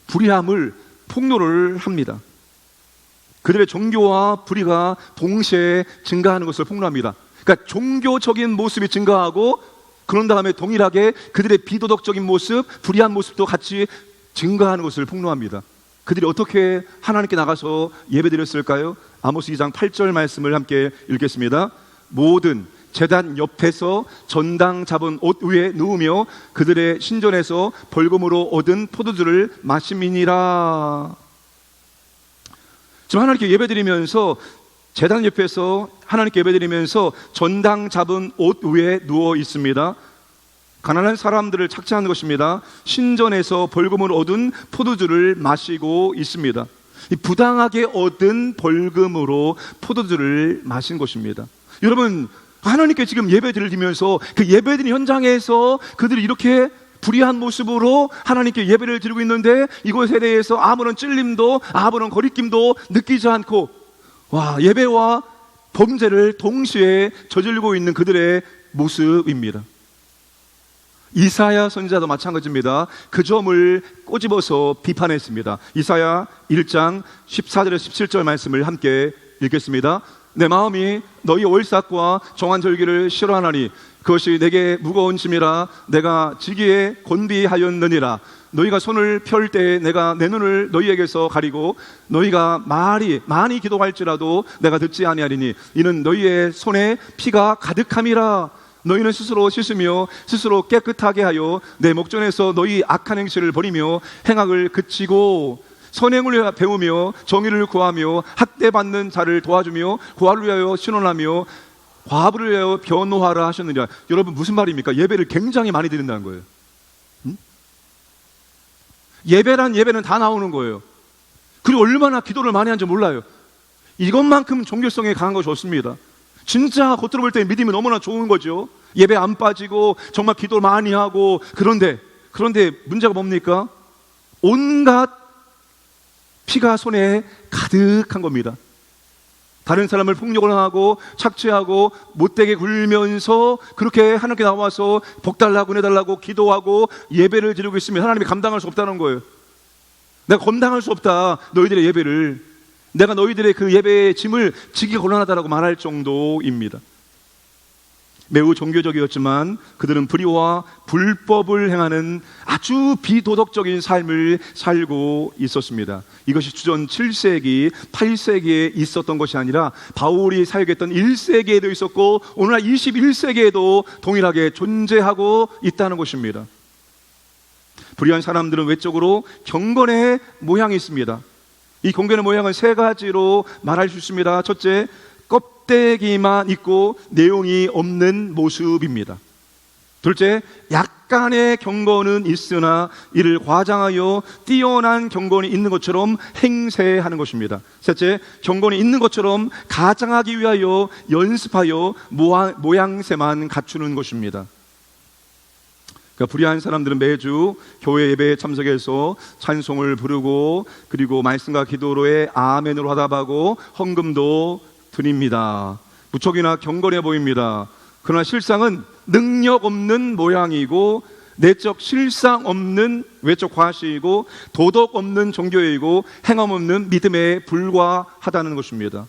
불의함을 폭로를 합니다. 그들의 종교와 불의가 동시에 증가하는 것을 폭로합니다. 그러니까 종교적인 모습이 증가하고 그런 다음에 동일하게 그들의 비도덕적인 모습, 불의한 모습도 같이 증가하는 것을 폭로합니다. 그들이 어떻게 하나님께 나가서 예배드렸을까요? 아모스 2장 8절 말씀을 함께 읽겠습니다. 모든 제단 옆에서 전당 잡은 옷 위에 누우며 그들의 신전에서 벌금으로 얻은 포도주를 마심이니라. 지금 하나님께 예배드리면서 제단 옆에서 하나님께 예배드리면서 전당 잡은 옷 위에 누워 있습니다. 가난한 사람들을 착취하는 것입니다. 신전에서 벌금으로 얻은 포도주를 마시고 있습니다. 이 부당하게 얻은 벌금으로 포도주를 마신 것입니다. 여러분, 하나님께 지금 예배드리를 드리면서 그 예배드리는 현장에서 그들이 이렇게 불의한 모습으로 하나님께 예배를 드리고 있는데 이것에 대해서 아무런 찔림도 아무런 거리낌도 느끼지 않고 예배와 범죄를 동시에 저지르고 있는 그들의 모습입니다. 이사야 선지자도 마찬가지입니다. 그 점을 꼬집어서 비판했습니다. 이사야 1장 14절에서 17절 말씀을 함께 읽겠습니다. 내 마음이 너희 월삭과 정한 절기를 싫어하나니 그것이 내게 무거운 짐이라 내가 지기에 곤비하였느니라. 너희가 손을 펼 때 내가 내 눈을 너희에게서 가리고 너희가 많이 기도할지라도 내가 듣지 아니하리니 이는 너희의 손에 피가 가득함이라. 너희는 스스로 씻으며 스스로 깨끗하게 하여 내 목전에서 너희 악한 행실을 버리며 행악을 그치고 선행을 배우며 정의를 구하며 학대받는 자를 도와주며 고아를 위하여 신원하며 과부를 위하여 변호하라 하셨느니라. 여러분 무슨 말입니까? 예배를 굉장히 많이 드린다는 거예요. 예배는 다 나오는 거예요. 그리고 얼마나 기도를 많이 하는지 몰라요. 이것만큼 종교성이 강한 거 좋습니다. 진짜 겉으로 볼 때 믿음이 너무나 좋은 거죠. 예배 안 빠지고 정말 기도 많이 하고. 그런데 문제가 뭡니까? 온갖 피가 손에 가득한 겁니다. 다른 사람을 폭력을 하고 착취하고 못되게 굴면서 그렇게 하나님께 나와서 복 달라고 내달라고 기도하고 예배를 드리고 있으면 하나님이 감당할 수 없다는 거예요. 내가 감당할 수 없다, 너희들의 예배를. 내가 너희들의 그 예배의 짐을 지기가 곤란하다라고 말할 정도입니다. 매우 종교적이었지만 그들은 불의와 불법을 행하는 아주 비도덕적인 삶을 살고 있었습니다. 이것이 주전 7세기, 8세기에 있었던 것이 아니라 바울이 사역했던 1세기에도 있었고 오늘날 21세기에도 동일하게 존재하고 있다는 것입니다. 불의한 사람들은 외적으로 경건의 모양이 있습니다. 이 경건의 모양은 세 가지로 말할 수 있습니다. 첫째, 껍데기만 있고 내용이 없는 모습입니다. 둘째, 약간의 경건은 있으나 이를 과장하여 뛰어난 경건이 있는 것처럼 행세하는 것입니다. 셋째, 경건이 있는 것처럼 가장하기 위하여 연습하여 모양새만 갖추는 것입니다. 그러니까 불의한 사람들은 매주 교회 예배에 참석해서 찬송을 부르고 그리고 말씀과 기도로의 아멘으로 화답하고 헌금도 드립니다. 무척이나 경건해 보입니다. 그러나 실상은 능력 없는 모양이고 내적 실상 없는 외적 과시이고 도덕 없는 종교이고 행함 없는 믿음에 불과하다는 것입니다.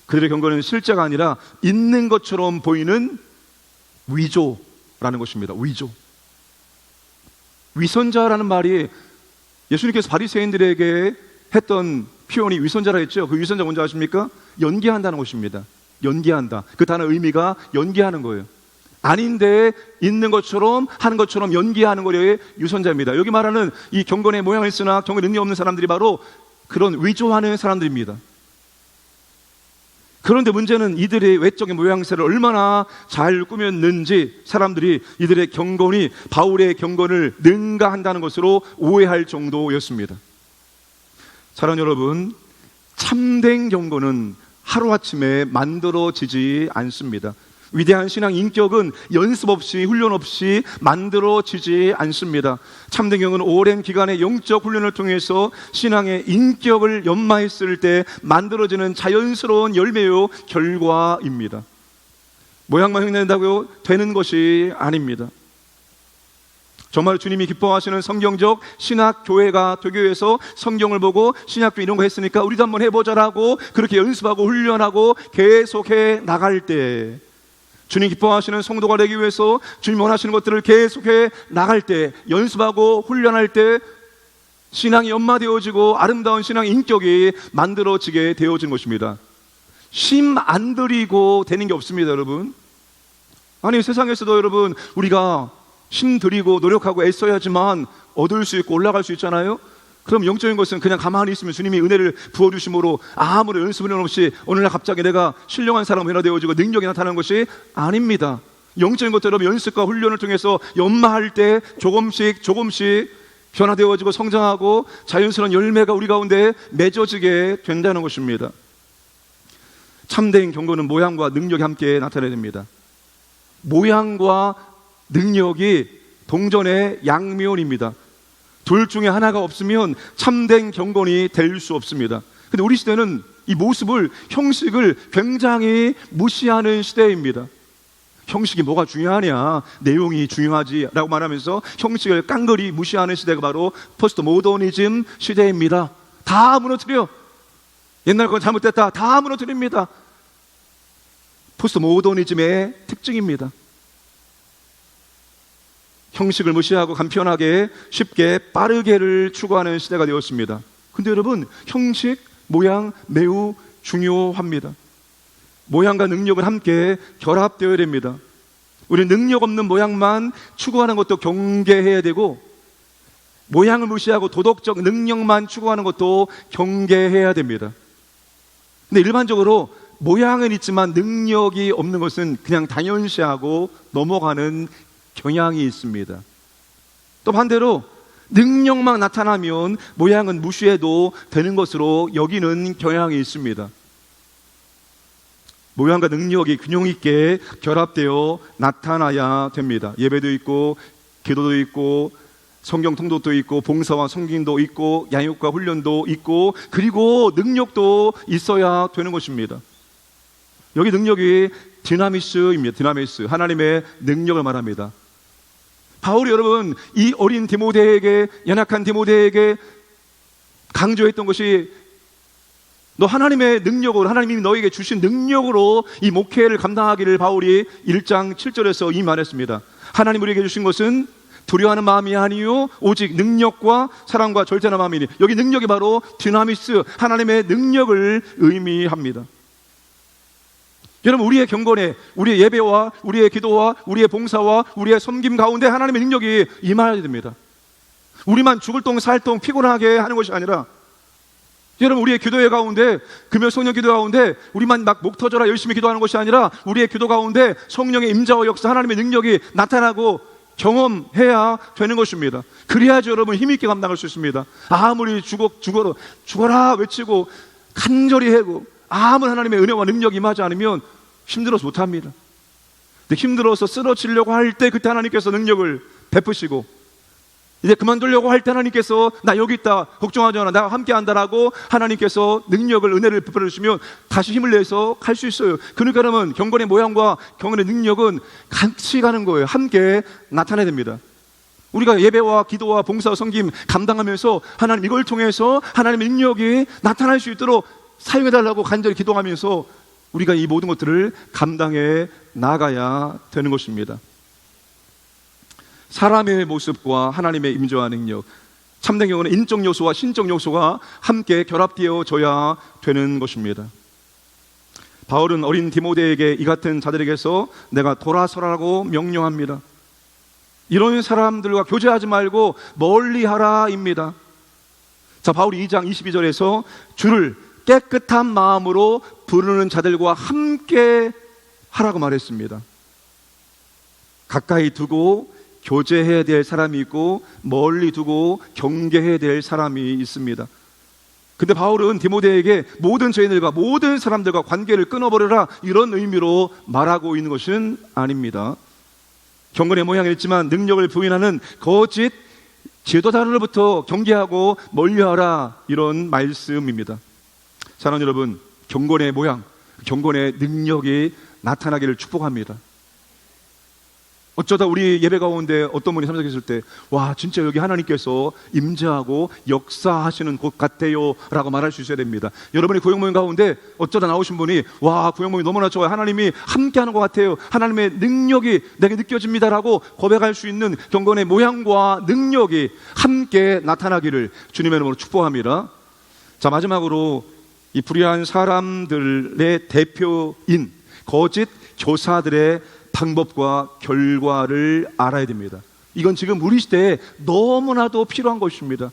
그들의 경건은 실제가 아니라 있는 것처럼 보이는 위조라는 것입니다. 위선자라는 말이 예수님께서 바리새인들에게 했던 표현이 위선자라 했죠. 그 위선자 뭔지 아십니까? 연기한다는 것입니다. 연기한다. 그 단어 의미가 연기하는 거예요. 아닌데 있는 것처럼 하는 것처럼 연기하는 거에 위선자입니다. 여기 말하는 이 경건의 모양을 쓰나 경건 능력 없는 사람들이 바로 그런 위조하는 사람들입니다. 그런데 문제는 이들의 외적인 모양새를 얼마나 잘 꾸몄는지 사람들이 이들의 경건이 바울의 경건을 능가한다는 것으로 오해할 정도였습니다. 사랑하는 여러분, 참된 경건은 하루아침에 만들어지지 않습니다. 위대한 신앙 인격은 연습 없이 훈련 없이 만들어지지 않습니다. 참된 경건은 오랜 기간의 영적 훈련을 통해서 신앙의 인격을 연마했을 때 만들어지는 자연스러운 열매요 결과입니다. 모양만 흉내낸다고 되는 것이 아닙니다. 정말 주님이 기뻐하시는 성경적 신학교회가 되기 위해서 성경을 보고 신학교 이런 거 했으니까 우리도 한번 해보자라고 그렇게 연습하고 훈련하고 계속해 나갈 때, 주님 기뻐하시는 성도가 되기 위해서 주님 원하시는 것들을 계속해 나갈 때, 연습하고 훈련할 때 신앙이 연마되어지고 아름다운 신앙 인격이 만들어지게 되어진 것입니다. 심 안 들이고 되는 게 없습니다, 여러분. 아니, 세상에서도 여러분 우리가 힘 들이고 노력하고 애써야지만 얻을 수 있고 올라갈 수 있잖아요. 그럼 영적인 것은 그냥 가만히 있으면 주님이 은혜를 부어주심으로 아무런 연습 훈련 없이 어느날 갑자기 내가 신령한 사람으로 변화되어지고 능력이 나타나는 것이 아닙니다. 영적인 것들은 연습과 훈련을 통해서 연마할 때 조금씩 변화되어지고 성장하고 자연스러운 열매가 우리 가운데 맺어지게 된다는 것입니다. 참된 경건은 모양과 능력이 함께 나타나야 됩니다. 모양과 능력이 동전의 양면입니다. 둘 중에 하나가 없으면 참된 경건이 될 수 없습니다. 근데 우리 시대는 이 모습을, 형식을 굉장히 무시하는 시대입니다. 형식이 뭐가 중요하냐, 내용이 중요하지 라고 말하면서 형식을 깡그리 무시하는 시대가 바로 포스트 모더니즘 시대입니다. 다 무너뜨려. 옛날 건 잘못됐다, 다 무너뜨립니다. 포스트 모더니즘의 특징입니다. 형식을 무시하고 간편하게 쉽게 빠르게를 추구하는 시대가 되었습니다. 근데 여러분, 형식, 모양 매우 중요합니다. 모양과 능력은 함께 결합되어야 됩니다. 우리 능력 없는 모양만 추구하는 것도 경계해야 되고, 모양을 무시하고 도덕적 능력만 추구하는 것도 경계해야 됩니다. 근데 일반적으로 모양은 있지만 능력이 없는 것은 그냥 당연시하고 넘어가는 경향이 있습니다. 또 반대로 능력만 나타나면 모양은 무시해도 되는 것으로 여기는 경향이 있습니다. 모양과 능력이 균형 있게 결합되어 나타나야 됩니다. 예배도 있고, 기도도 있고, 성경 통독도 있고, 봉사와 섬김도 있고, 양육과 훈련도 있고, 그리고 능력도 있어야 되는 것입니다. 여기 능력이 디나미스입니다. 디나미스, 하나님의 능력을 말합니다. 바울이 여러분 이 어린 디모데에게, 연약한 디모데에게 강조했던 것이, 너 하나님의 능력으로, 하나님이 너에게 주신 능력으로 이 목회를 감당하기를 바울이 1장 7절에서 이 말했습니다. 하나님 우리에게 주신 것은 두려워하는 마음이 아니요 오직 능력과 사랑과 절제하는 마음이니. 여기 능력이 바로 디나미스, 하나님의 능력을 의미합니다. 여러분, 우리의 경건에, 우리의 예배와 우리의 기도와 우리의 봉사와 우리의 섬김 가운데 하나님의 능력이 임해야 됩니다. 우리만 죽을 똥 살 똥 피곤하게 하는 것이 아니라, 여러분 우리의 기도회 가운데, 금요 성령 기도 가운데 우리만 막 목 터져라 열심히 기도하는 것이 아니라, 우리의 기도 가운데 성령의 임재와 역사, 하나님의 능력이 나타나고 경험해야 되는 것입니다. 그래야지 여러분 힘있게 감당할 수 있습니다. 아무리 죽어라 외치고 간절히 해고 아무리 하나님의 은혜와 능력이 임하지 않으면 힘들어서 못합니다. 근데 힘들어서 쓰러지려고 할 때 그때 하나님께서 능력을 베푸시고, 이제 그만두려고 할 때 하나님께서 나 여기 있다, 걱정하지 않아, 내가 함께 한다라고 하나님께서 능력을, 은혜를 베풀어 주시면 다시 힘을 내서 갈 수 있어요. 그러니까 여러분 경건의 모양과 경건의 능력은 같이 가는 거예요. 함께 나타내야 됩니다. 우리가 예배와 기도와 봉사와 섬김 감당하면서 하나님 이걸 통해서 하나님의 능력이 나타날 수 있도록 사용해달라고 간절히 기도하면서 우리가 이 모든 것들을 감당해 나가야 되는 것입니다. 사람의 모습과 하나님의 임재와 능력, 참된 경우는 인적 요소와 신적 요소가 함께 결합되어져야 되는 것입니다. 바울은 어린 디모데에게 이 같은 자들에게서 내가 돌아서라고 명령합니다. 이런 사람들과 교제하지 말고 멀리하라입니다. 자, 바울이 2장 22절에서 주를 깨끗한 마음으로 부르는 자들과 함께 하라고 말했습니다. 가까이 두고 교제해야 될 사람이 있고, 멀리 두고 경계해야 될 사람이 있습니다. 근데 바울은 디모데에게 모든 죄인들과 모든 사람들과 관계를 끊어버려라, 이런 의미로 말하고 있는 것은 아닙니다. 경건의 모양은 있지만 능력을 부인하는 거짓 지도자로부터 경계하고 멀리하라, 이런 말씀입니다. 사랑하는 여러분, 경건의 모양, 경건의 능력이 나타나기를 축복합니다. 어쩌다 우리 예배 가운데 어떤 분이 참석했을 때, 와, 진짜 여기 하나님께서 임재하고 역사하시는 곳 같아요 라고 말할 수 있어야 됩니다. 여러분이 구역모임 가운데 어쩌다 나오신 분이, 와, 구역모임 너무나 좋아요, 하나님이 함께하는 것 같아요, 하나님의 능력이 내게 느껴집니다 라고 고백할 수 있는 경건의 모양과 능력이 함께 나타나기를 주님의 이름으로 축복합니다. 자, 마지막으로 이 불의한 사람들의 대표인 거짓 교사들의 방법과 결과를 알아야 됩니다. 이건 지금 우리 시대에 너무나도 필요한 것입니다.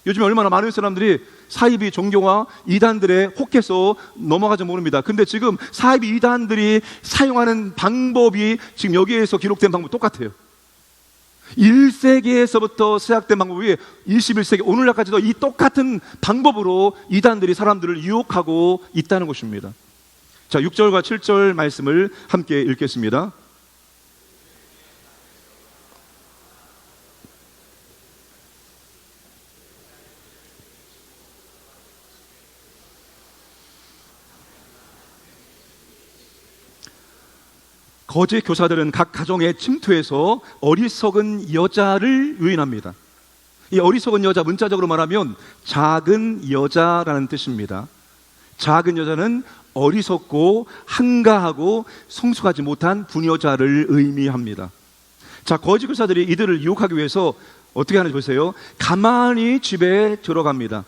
요즘에 얼마나 많은 사람들이 사이비 종교와 이단들에 혹해서 넘어가지 모릅니다. 근데 지금 사이비 이단들이 사용하는 방법이 지금 여기에서 기록된 방법 똑같아요. 1세기에서부터 시작된 방법이 21세기 오늘날까지도 이 똑같은 방법으로 이단들이 사람들을 유혹하고 있다는 것입니다. 자, 6절과 7절 말씀을 함께 읽겠습니다. 거짓 교사들은 각 가정에 침투해서 어리석은 여자를 유인합니다. 이 어리석은 여자, 문자적으로 말하면 작은 여자라는 뜻입니다. 작은 여자는 어리석고 한가하고 성숙하지 못한 부녀자를 의미합니다. 자, 거짓 교사들이 이들을 유혹하기 위해서 어떻게 하는지 보세요. 가만히 집에 들어갑니다.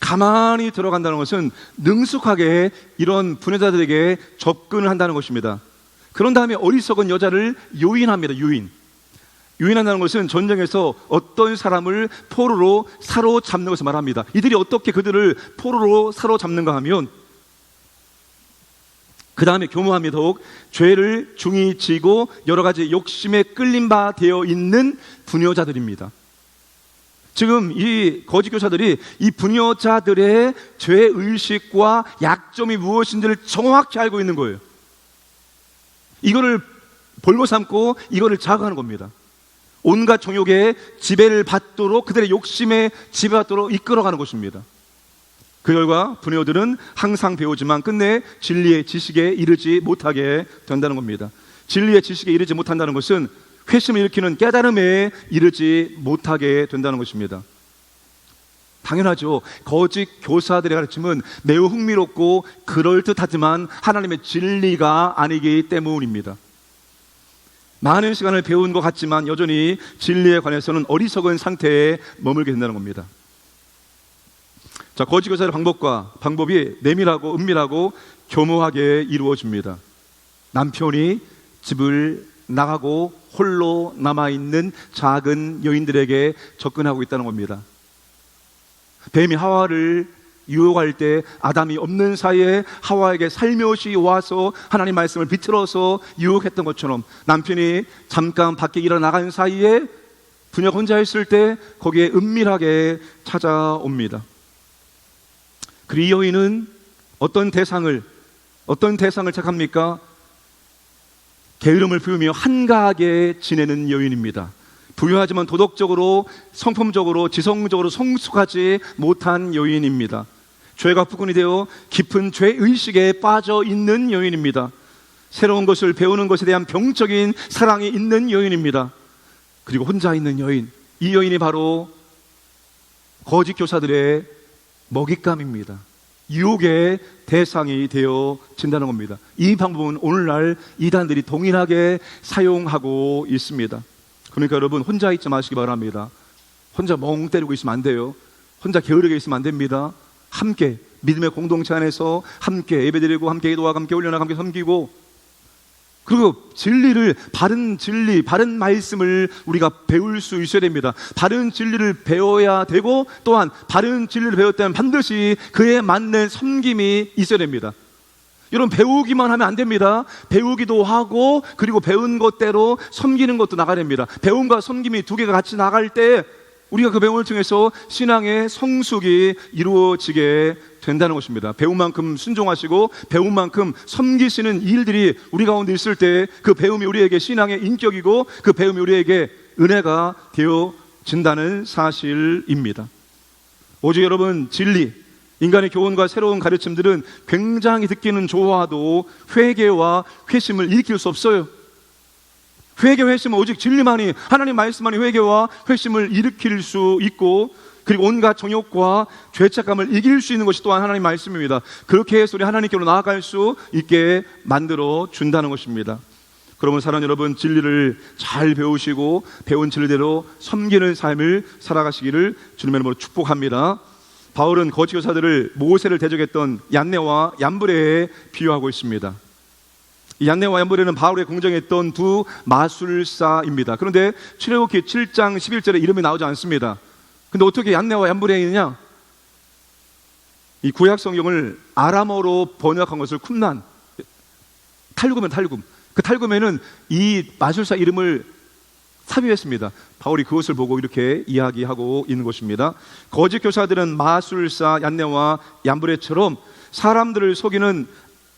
가만히 들어간다는 것은 능숙하게 이런 부녀자들에게 접근을 한다는 것입니다. 그런 다음에 어리석은 여자를 유인합니다. 유인한다는 것은 전쟁에서 어떤 사람을 포로로 사로잡는 것을 말합니다. 이들이 어떻게 그들을 포로로 사로잡는가 하면 그 다음에 교묘함이 더욱 죄를 중히 지고 여러 가지 욕심에 끌린 바 되어 있는 부녀자들입니다. 지금 이 거짓 교사들이 이 부녀자들의 죄의식과 약점이 무엇인지를 정확히 알고 있는 거예요. 이거를 볼모 삼고 이거를 자극하는 겁니다. 온갖 정욕에 지배를 받도록, 그들의 욕심에 지배받도록 이끌어가는 것입니다. 그 결과 부녀들은 항상 배우지만 끝내 진리의 지식에 이르지 못하게 된다는 겁니다. 진리의 지식에 이르지 못한다는 것은 회심을 일으키는 깨달음에 이르지 못하게 된다는 것입니다. 당연하죠. 거짓 교사들의 가르침은 매우 흥미롭고 그럴듯하지만 하나님의 진리가 아니기 때문입니다. 많은 시간을 배운 것 같지만 여전히 진리에 관해서는 어리석은 상태에 머물게 된다는 겁니다. 자, 거짓 교사의 방법이 내밀하고 은밀하고 교묘하게 이루어집니다. 남편이 집을 나가고 홀로 남아있는 작은 여인들에게 접근하고 있다는 겁니다. 뱀이 하와를 유혹할 때 아담이 없는 사이에 하와에게 살며시 와서 하나님 말씀을 비틀어서 유혹했던 것처럼 남편이 잠깐 밖에 일어나간 사이에 부녀가 혼자 있을 때 거기에 은밀하게 찾아옵니다. 그리고 이 여인은 어떤 대상을 택합니까? 게으름을 피우며 한가하게 지내는 여인입니다. 부유하지만 도덕적으로, 성품적으로, 지성적으로 성숙하지 못한 여인입니다. 죄가 부근이 되어 깊은 죄의식에 빠져 있는 여인입니다. 새로운 것을 배우는 것에 대한 병적인 사랑이 있는 여인입니다. 그리고 혼자 있는 여인, 이 여인이 바로 거짓 교사들의 먹잇감입니다. 유혹의 대상이 되어진다는 겁니다. 이 방법은 오늘날 이단들이 동일하게 사용하고 있습니다. 그러니까 여러분, 혼자 있지 마시기 바랍니다. 혼자 멍 때리고 있으면 안 돼요. 혼자 게으르게 있으면 안 됩니다. 함께 믿음의 공동체 안에서 함께 예배드리고 함께 기도하고 함께 훈련하고 함께 섬기고, 그리고 진리를, 바른 진리, 바른 말씀을 우리가 배울 수 있어야 됩니다. 바른 진리를 배워야 되고, 또한 바른 진리를 배웠다면 반드시 그에 맞는 섬김이 있어야 됩니다. 여러분, 배우기만 하면 안 됩니다. 배우기도 하고, 그리고 배운 것대로 섬기는 것도 나가야 됩니다. 배움과 섬김이 두 개가 같이 나갈 때 우리가 그 배움을 통해서 신앙의 성숙이 이루어지게 된다는 것입니다. 배운 만큼 순종하시고 배운 만큼 섬기시는 일들이 우리 가운데 있을 때 그 배움이 우리에게 신앙의 인격이고 그 배움이 우리에게 은혜가 되어진다는 사실입니다. 오직 여러분, 진리, 인간의 교훈과 새로운 가르침들은 굉장히 듣기는 좋아도 회개와 회심을 일으킬 수 없어요. 회개, 회심은 오직 진리만이, 하나님 말씀만이 회개와 회심을 일으킬 수 있고, 그리고 온갖 정욕과 죄책감을 이길 수 있는 것이 또한 하나님 말씀입니다. 그렇게 해서 우리 하나님께로 나아갈 수 있게 만들어 준다는 것입니다. 그러면 사랑하는 여러분, 진리를 잘 배우시고 배운 진리대로 섬기는 삶을 살아가시기를 주님의 이름으로 축복합니다. 바울은 거짓 교사들을 모세를 대적했던 얀네와 얀브레에 비유하고 있습니다. 이 얀네와 얀브레는 바울의 공정했던 두 마술사입니다. 그런데 출애굽기 7장 11절에 이름이 나오지 않습니다. 근데 어떻게 얀네와 얀브레이느냐? 이 구약 성경을 아람어로 번역한 것을 쿰난, 탈구면 탈구. 그 탈구면은 이 마술사 이름을 삽입했습니다. 바울이 그것을 보고 이렇게 이야기하고 있는 것입니다. 거짓 교사들은 마술사 얀네와 얀브레처럼 사람들을 속이는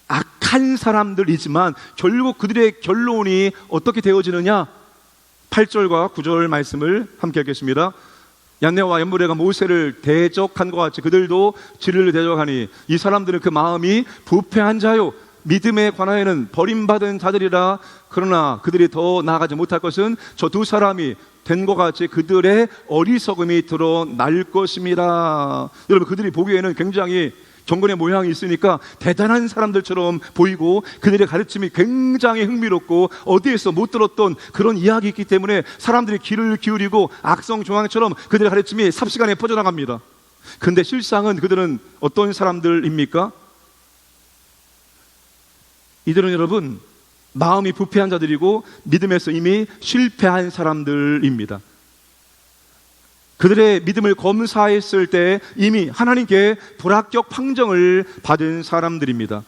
악한 사람들이지만 결국 그들의 결론이 어떻게 되어지느냐? 8절과 9절 말씀을 함께 읽겠습니다. 얀네와 얀브레가 모세를 대적한 것 같이 그들도 진리를 대적하니 이 사람들은 그 마음이 부패한 자요, 믿음에 관하여는 버림받은 자들이라. 그러나 그들이 더 나아가지 못할 것은 저 두 사람이 된 것 같이 그들의 어리석음이 드러날 것입니다. 여러분, 그들이 보기에는 굉장히 경건의 모양이 있으니까 대단한 사람들처럼 보이고 그들의 가르침이 굉장히 흥미롭고 어디에서 못 들었던 그런 이야기이기 때문에 사람들이 귀를 기울이고 악성조항처럼 그들의 가르침이 삽시간에 퍼져나갑니다. 근데 실상은 그들은 어떤 사람들입니까? 이들은 여러분, 마음이 부패한 자들이고 믿음에서 이미 실패한 사람들입니다. 그들의 믿음을 검사했을 때 이미 하나님께 불합격 판정을 받은 사람들입니다.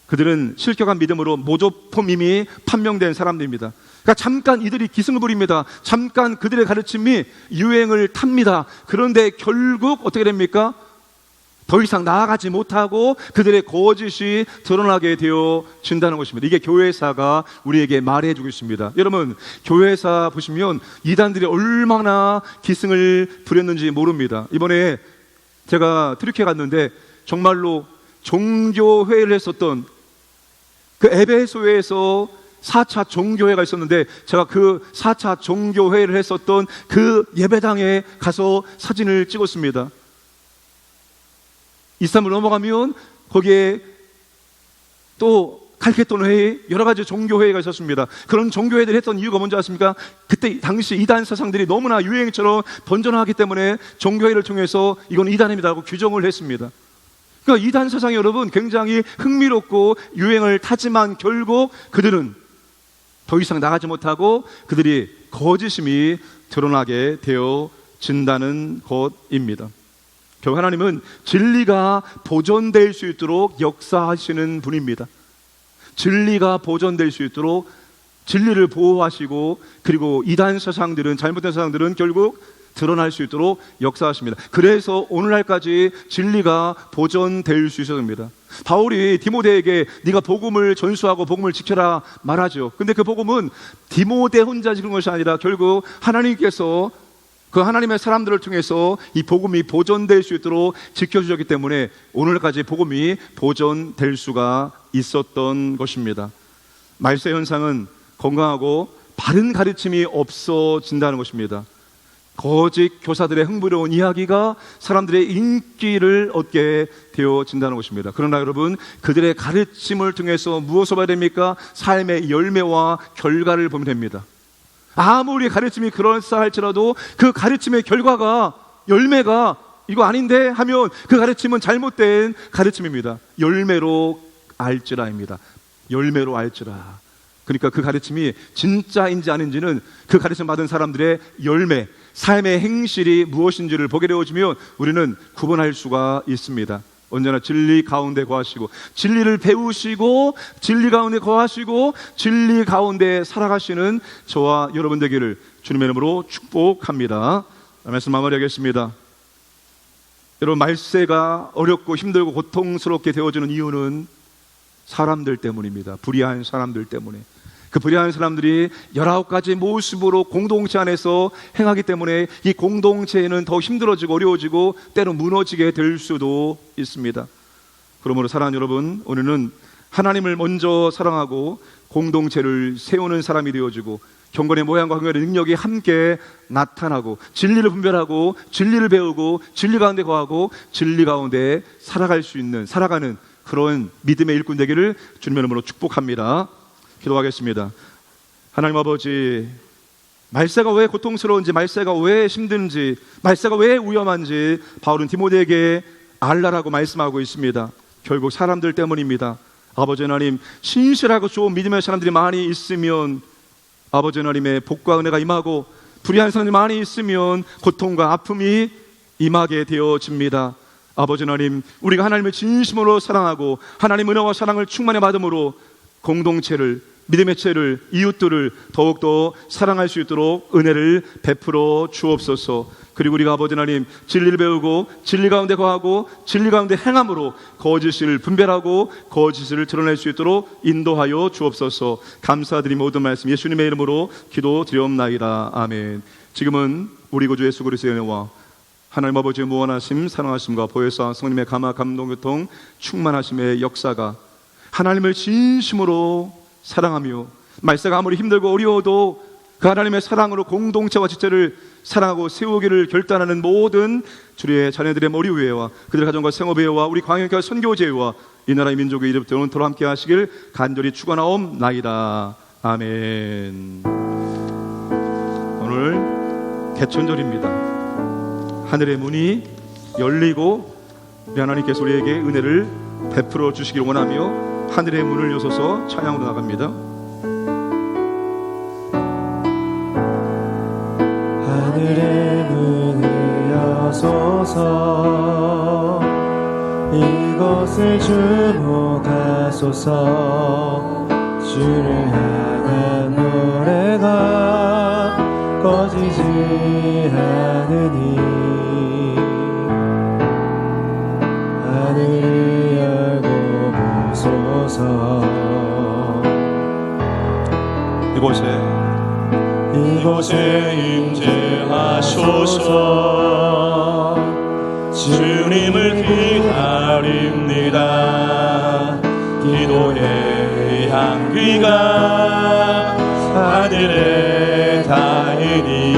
그들은 실격한 믿음으로 모조품 이미 판명된 사람들입니다. 그러니까 잠깐 이들이 기승을 부립니다. 잠깐 그들의 가르침이 유행을 탑니다. 그런데 결국 어떻게 됩니까? 더 이상 나아가지 못하고 그들의 거짓이 드러나게 되어진다는 것입니다. 이게 교회사가 우리에게 말해주고 있습니다. 여러분, 교회사 보시면 이단들이 얼마나 기승을 부렸는지 모릅니다. 이번에 제가 트리키에 갔는데 정말로 종교회의를 했었던 그 에베소에서 4차 종교회가 있었는데 제가 그 4차 종교회의를 했었던 그 예배당에 가서 사진을 찍었습니다. 이스탄불 넘어가면 거기에 또 칼케톤 회의, 여러 가지 종교회의가 있었습니다. 그런 종교회의를 했던 이유가 뭔지 아십니까? 그때 당시 이단 사상들이 너무나 유행처럼 번져나가기 때문에 종교회의를 통해서 이건 이단입니다라고 규정을 했습니다. 그러니까 이단 사상이 여러분 굉장히 흥미롭고 유행을 타지만 결국 그들은 더 이상 나가지 못하고 그들이 거짓임이 드러나게 되어진다는 것입니다. 결국 하나님은 진리가 보존될 수 있도록 역사하시는 분입니다. 진리가 보존될 수 있도록 진리를 보호하시고 그리고 이단 사상들은, 잘못된 사상들은 결국 드러날 수 있도록 역사하십니다. 그래서 오늘날까지 진리가 보존될 수 있었습니다. 바울이 디모데에게 네가 복음을 전수하고 복음을 지켜라 말하죠. 근데 그 복음은 디모데 혼자 지키는 것이 아니라 결국 하나님께서 그 하나님의 사람들을 통해서 이 복음이 보존될 수 있도록 지켜주셨기 때문에 오늘까지 복음이 보존될 수가 있었던 것입니다. 말세 현상은 건강하고 바른 가르침이 없어진다는 것입니다. 거짓 교사들의 흥부로운 이야기가 사람들의 인기를 얻게 되어진다는 것입니다. 그러나 여러분, 그들의 가르침을 통해서 무엇을 봐야 됩니까? 삶의 열매와 결과를 보면 됩니다. 아무리 가르침이 그럴싸할지라도 그 가르침의 결과가, 열매가 이거 아닌데 하면 그 가르침은 잘못된 가르침입니다. 열매로 알지라입니다. 열매로 알지라. 그러니까 그 가르침이 진짜인지 아닌지는 그 가르침 받은 사람들의 열매, 삶의 행실이 무엇인지를 보게 되어지면 우리는 구분할 수가 있습니다. 언제나 진리 가운데 거하시고 진리를 배우시고 진리 가운데 거하시고 진리 가운데 살아가시는 저와 여러분 되기를 주님의 이름으로 축복합니다. 말씀 마무리하겠습니다. 여러분, 말세가 어렵고 힘들고 고통스럽게 되어지는 이유는 사람들 때문입니다. 불의한 사람들 때문에. 그 불의한 사람들이 19가지 모습으로 공동체 안에서 행하기 때문에 이 공동체는 더 힘들어지고 어려워지고 때로 무너지게 될 수도 있습니다. 그러므로 사랑하는 여러분, 오늘은 하나님을 먼저 사랑하고 공동체를 세우는 사람이 되어지고 경건의 모양과 경건의 능력이 함께 나타나고 진리를 분별하고 진리를 배우고 진리 가운데 거하고 진리 가운데 살아가는 그런 믿음의 일꾼 되기를 주님의 이름으로 축복합니다. 기도하겠습니다. 하나님 아버지, 말세가 왜 고통스러운지, 말세가 왜 힘든지, 말세가 왜 위험한지 바울은 디모데에게 알라라고 말씀하고 있습니다. 결국 사람들 때문입니다. 아버지 하나님, 신실하고 좋은 믿음의 사람들이 많이 있으면 아버지 하나님의 복과 은혜가 임하고 불의한 사람들이 많이 있으면 고통과 아픔이 임하게 되어집니다. 아버지 하나님, 우리가 하나님을 진심으로 사랑하고 하나님 은혜와 사랑을 충만히 받음으로 공동체를, 믿음의 체를, 이웃들을 더욱더 사랑할 수 있도록 은혜를 베풀어 주옵소서. 그리고 우리가 아버지 하나님 진리를 배우고 진리 가운데 거하고 진리 가운데 행함으로 거짓을 분별하고 거짓을 드러낼 수 있도록 인도하여 주옵소서. 감사드리 모든 말씀 예수님의 이름으로 기도드리옵나이다. 아멘. 지금은 우리 구주 예수 그리스도의 은혜와 하나님 아버지의 무한하심, 사랑하심과 보혜사 성령님의 감화, 감동, 교통, 충만하심의 역사가 하나님을 진심으로 사랑하며 말세가 아무리 힘들고 어려워도 그 하나님의 사랑으로 공동체와 지체를 사랑하고 세우기를 결단하는 모든 주의 자녀들의 머리 위에와 그들의 가정과 생업위에와 우리 광역교회 선교제와 이 나라의 민족의 이름부터 영원토록 함께 하시길 간절히 축원하옵나이다. 아멘. 오늘 개천절입니다. 하늘의 문이 열리고 하나님께서 우리에게 은혜를 베풀어 주시길 원하며 하늘의 문을 여서서 찬양으로 나갑니다. 이곳을 주목하소서. 주를 향한 노래가 꺼지지 않으니 하늘을 열고 보소서. 이곳에 임재하소서. 주님을 기다립니다. 기도의 향기가 하늘에 닿으니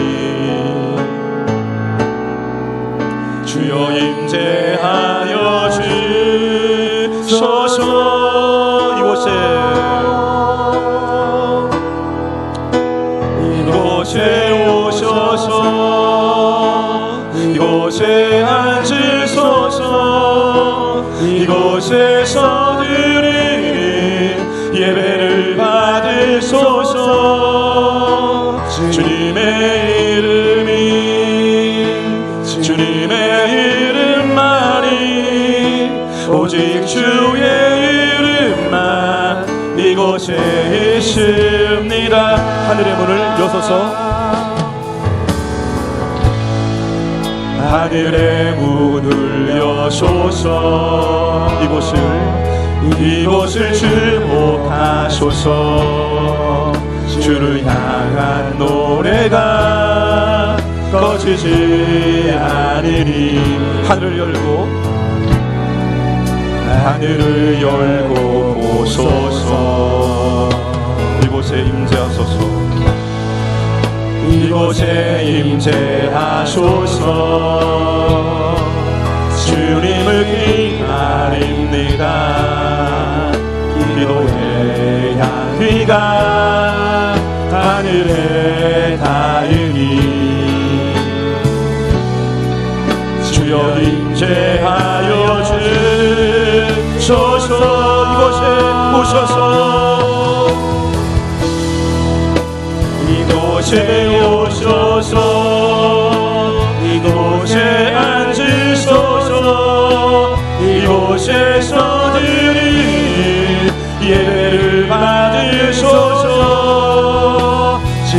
주여 임재하여 주소서. 이곳에 오셔서 이곳에 앉으소서. 이곳에서 드리는 예배를 받으소서. 주님의 이름만이 오직 주의 이름만 이곳에 있습니다. 하늘의 문을 여소서. 하늘의 문을 여소서. 이곳을 주목하소서. 주를 향한 노래가 꺼지지 않으니 하늘을 열고 보소서. 이곳에 임재하소서. 이곳에 임재하소서. 주님을 기다립니다. 기도의 향기가 하늘에 닿으니 주여 임재하여 주소서. 이곳에 오셔서 이곳에 앉으소서. 이곳에서 드릴 예배를 받으소서.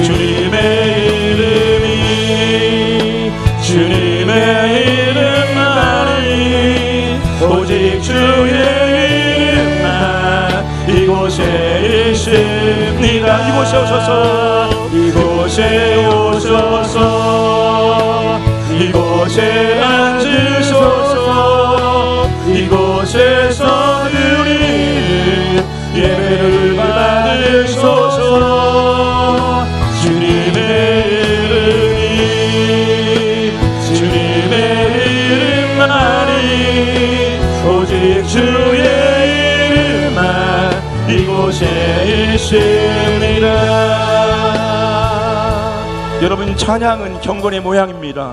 주님의 이름만이 오직 주의 이름만 이곳에 있습니다. 이곳에 오셔서 이곳에 앉으소서. 이곳에서 드릴 예배를 받으소서. 주님의 이름만이 오직 주의 이름만 이곳에 있습니다. 여러분, 찬양은 경건의 모양입니다.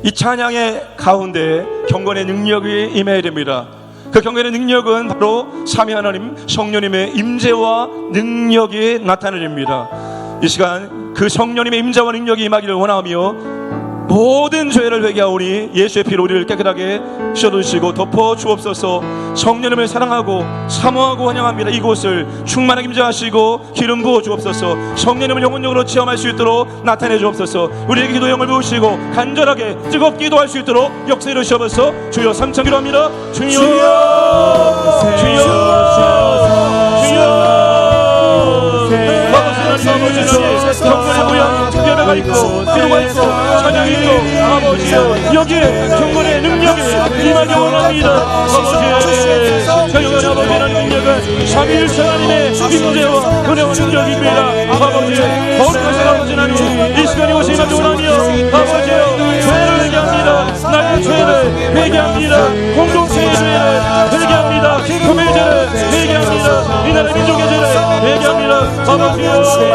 이 찬양의 가운데 경건의 능력이 임해야 됩니다. 그 경건의 능력은 바로 삼위 하나님 성령님의 임재와 능력이 나타냅니다. 이 시간 그 성령님의 임재와 능력이 임하기를 원하며 모든 죄를 회개하오니 예수의 피로 우리를 깨끗하게 씻어주시고 덮어 주옵소서. 성령님을 사랑하고 사모하고 환영합니다. 이곳을 충만하게 임재하시고 기름 부어 주옵소서. 성령님을 영혼적으로 체험할 수 있도록 나타내 주옵소서. 우리에게 기도 영을 부으시고 간절하게 뜨겁게 기도할 수 있도록 역사해 주옵소서. 주여 삼창 기도합니다. 주여 경건의 모양이 예배가 있고 기도가 있고 찬양이 있고 아버지여 여기에 경건의 능력이 임하기 원합니다. 아버지의 저희가 아버지 하나님 능력은 삼위일체 하나님의 임재와 은혜와 능력입니다. 아버지 거룩하신 아버지 하나님 이 시간에 오시 임하기 원하며 아버지여 죄를 회개합니다. 나의 죄를 회개합니다. 공동체의 죄를 회개합니다. 교회의 죄를 회개합니다. 이 나라 민족의 죄를 회개합니다. 아버지여 죄를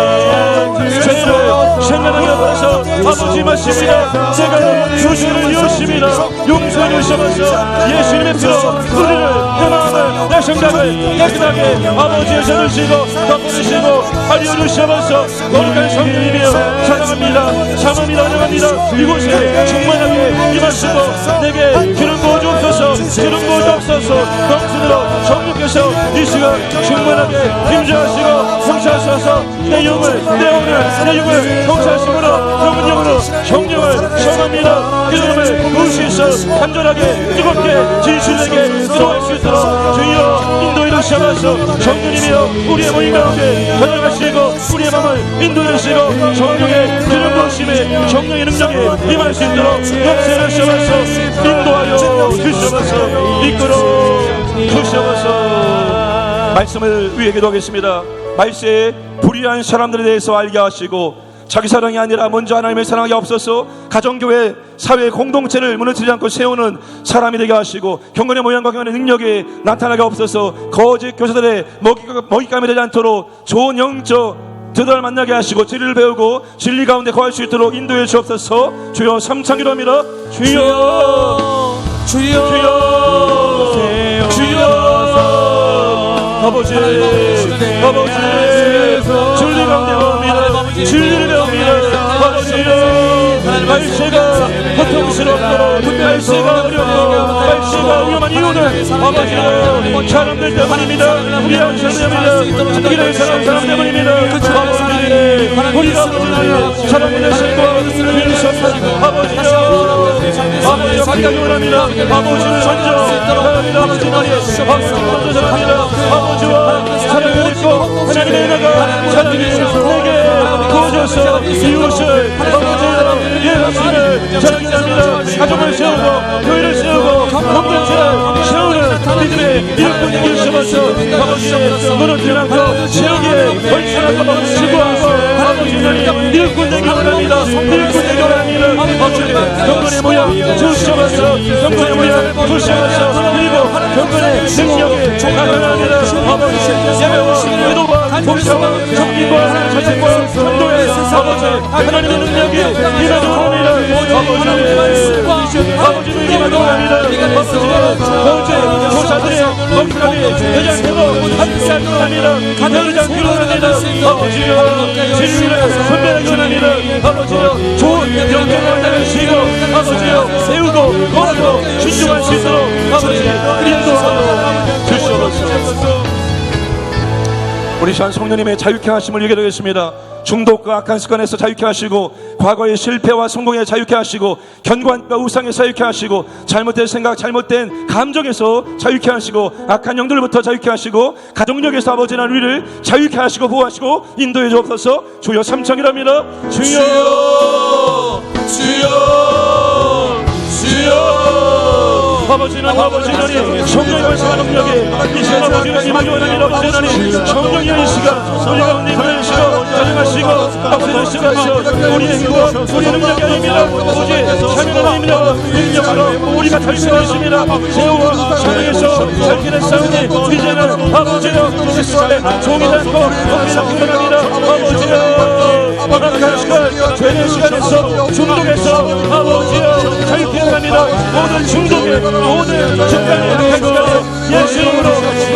생각하게 하셔서 아버지 말씀입니다. 제가 주시를 이으십니다. 용서해 주셔서 예수님의 피로 우리를 내 마음을 내 생각을 깨끗하게 아버지의 전으시고 덮어주시고 알려주셔서 거룩한 성령님이여 사랑합니다. 사모합니다. 환영합니다. 이곳에 충만하게 임하시고 내게 기름 부어주옵소서. 주여 주름 부어주옵소서. 넘치도록 성령께서 이 시간 충만하게 임재하시고 통치하셔서 내 영을 내 오늘 내 영을 통치하시므로 영은 영으로 성령을 시원합니다. 기도를 부을 수 있어 간절하게 뜨겁게 진실되게 기도할 수 있도록 주여 인도해 주시옵소서. 성령님이여 우리의 모임 가운데 전령하시고 우리의 마음을 인도해 주시고 성령의 기름 부으심에 성령의 능력에 임할 수 있도록 역사를 주시옵소서. 인도하여 주시옵소서. 이끌어 주시옵소서. 말씀을 위해 기도하겠습니다. 말세에 불의한 사람들에 대해서 알게 하시고 자기 사랑이 아니라 먼저 하나님을 사랑하게 없어서 가정교회 사회 공동체를 무너뜨리지 않고 세우는 사람이 되게 하시고 경건의 모양과 경건의 능력이 나타나게 없어서 거짓 교사들의 먹잇감이 되지 않도록 좋은 영적 들을 만나게 하시고 진리를 배우고 진리 가운데 거할 수 있도록 인도해 주옵소서. 주여 삼창기도합니다. 주여 주여 주여 주여 아버지 아버지 진리 가운데 옵니다. 진리를 배웁니다. 아버지여 말세가 고통스럽고 말세가 어렵고 말세가 위험한 이유는 아버지여 사람들 때문입니다. 우리 한 사람입니다. 이런 사람 때문입니다. 아버지 우리가 아버지를 사랑하는 신과 주님께서 아버지여 받기를 원합니다. 아버지를 먼저 먼저 사랑합니다. 아버지와 사랑을 입고 하나님의 은혜가 사랑이 내게 부어져서 이웃을 아버지의 예수님을 사랑합니다. 가정을 세우고 교회를 세우고 공동체를 세우는 믿음의 일꾼 되게 주셔서 아버지의 무너지지 않고 세우기에 헌신하고 지구하고 아버지의 일꾼 되게 원합니다. 일꾼 되게 원합니다. 아버지 경건의 모양 주시옵소서. 경건의 모양 주시옵소서. 그리고 경건의 능력에 가능합니다. 아버지 예배와 기도와 봉사와 정기과 자책과 전도의 아버지 하나님의 능력이 임하는 원합니다. 아버지는 임하는 원합니다. 아버지 교사들의 먹잇감이 되지 않도록 함께하기 원합니다. 되지 않기를 원합니다. 아버지여 진리를 분별하기 원합니다. 아버지여 좋은 영광을 내주시고 아버지여 세우고 거하고 신중할 수 있도록 아버지 인도하여 주시옵소서. 우리 시간 성령님의 자유케 하심을 얘기하겠습니다. 중독과 악한 습관에서 자유케 하시고 과거의 실패와 성공에 자유케 하시고 견고한과 우상에서 자유케 하시고 잘못된 생각 잘못된 감정에서 자유케 하시고 악한 영들부터 자유케 하시고 가정력에서 아버지나 우리를 자유케 하시고 보호하시고 인도해 주옵소서. 주여 삼창이랍니다. 주여 주여 주여 아버지는 아버지는 성령의 말씀과 능력에 이 시간 아버지가 임하기 원합니다. 아버지는 성령의 이 시간 우리 가운데 임하시고 가정하시고 앞서주시면서 우리의 힘과 우리의 능력이 아닙니다. 오직 참여가 아닙니다. 능력으로 우리가 탈수 있습니다. 세우와 성령에서 살기는 싸우니 이제는 아버지여 종이 않고 겁니다. 기도합니다. 아버지여 악한 시간 죄의 시간에서 중독에서 아버지여 자유케 합니다. 모든 중독에 모든 중간에 악한 시간에 예수 이름으로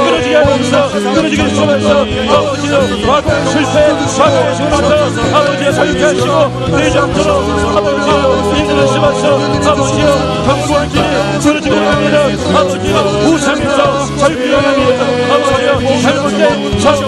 끊어지게 하면서 끊어지게 해주면서 아버지여 과거의 실패 과거의 실패부터 아버지여 자유케 하시고 되지 않도록 아버지여 인도하시면서 아버지여 견고한 길이 끊어지게 합니다. 아버지여 우상에서 자유케 합니다. 아버지여 잘못된 사고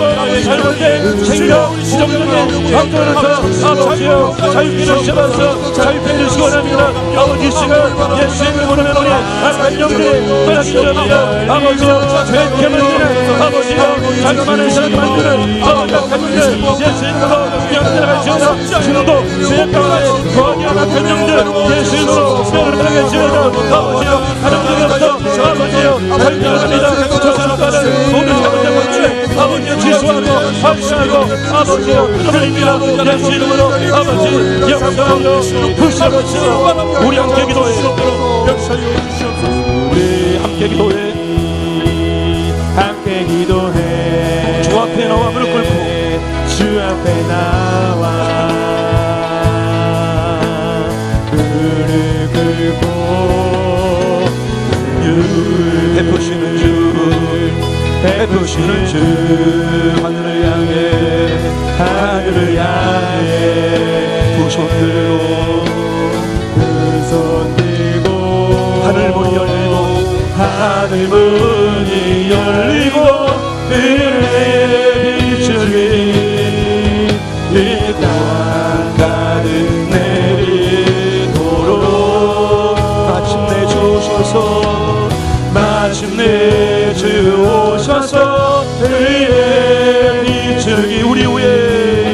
잘못된 생각 부정적인 방법으로서 아버지여 자유케 하시면서 자유케 해주시기 원합니다. 아버지 이 시간 예수님을 모르는 우리 악한 영들이 떠나기 전합니다. 아버지여 죄게 만드는 아버지여 자기만을 사랑하게 만드는 아버지 악한 영들 예수님으로 영들어갈지어다. 중독 죄 가운데 거하게 하는 악한 영들 예수님으로 영들어갈지어다. 아버지여 가정적으로부터 아버지여 자유케 합니다. 조선아빠는 모든 잘못된 것들에 아버지여 지수하고 박수하고 아버지여 끊어버립니다. 예수 이름으로 아버지 역사하여 부셔버리시고 우리 함께 기도해 우리 함께 기도해 함께 기도해 주 앞에 나와 무릎 꿇고 주 앞에 나와 무릎 꿇고 베푸시는 주 베푸시는 주 하늘을 향해 두 손 들고 두 손 들고 하늘 문이 열리고 하늘 문이 열리고 은혜의 빛을 이 땅 가득 내리도록 마침내 주 오셔서 마침내 주 오셔서 의의 빛을 우리 위에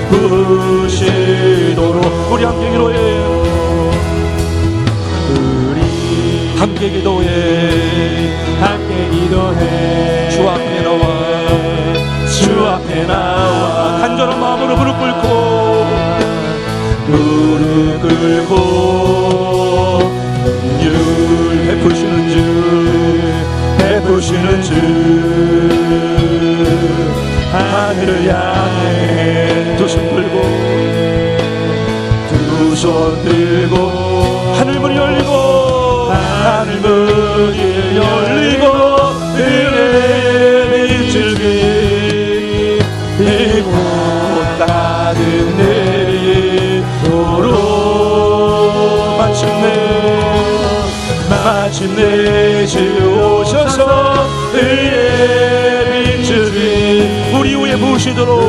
부시도록 우리 함께 기도해요. 우리 함께 기도해 주 앞에 나와 간절한 마음으로 무릎 꿇고 율 베푸시는 주 하늘을 향해 두 손 들고 하늘문이 열리고 은혜의 빛을 비고 가득 내리도록 마침내 주 오셔서 의의 빛을 우리 위에 부으시도록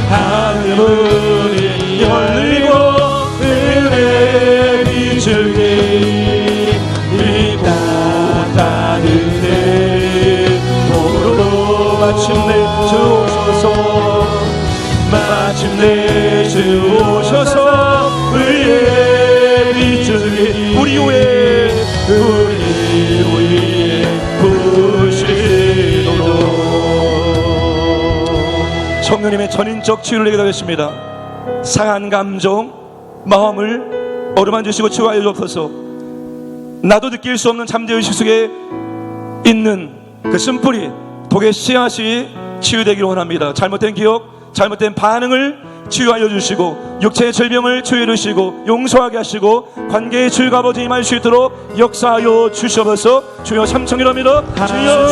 하늘문이 열리고 은혜의 빛을 비고 가득 내리도록 마침내 주 오셔서 의의 빛을 우리 위에 부으시도록 성령님의 전인적 치유를 기도하겠습니다. 상한 감정, 마음을 어루만지시고 치유하여 주옵소서. 나도 느낄 수 없는 잠재의식 속에 있는 그 쓴뿌리 독의 씨앗이 치유되기를 원합니다. 잘못된 기억, 잘못된 반응을 치유하여 주시고 육체의 질병을 치유해 주시고 용서하게 하시고 관계의 주가 아버지 임할 수 있도록 역사하여 주시옵소서. 주여 삼청이랍니다. 주여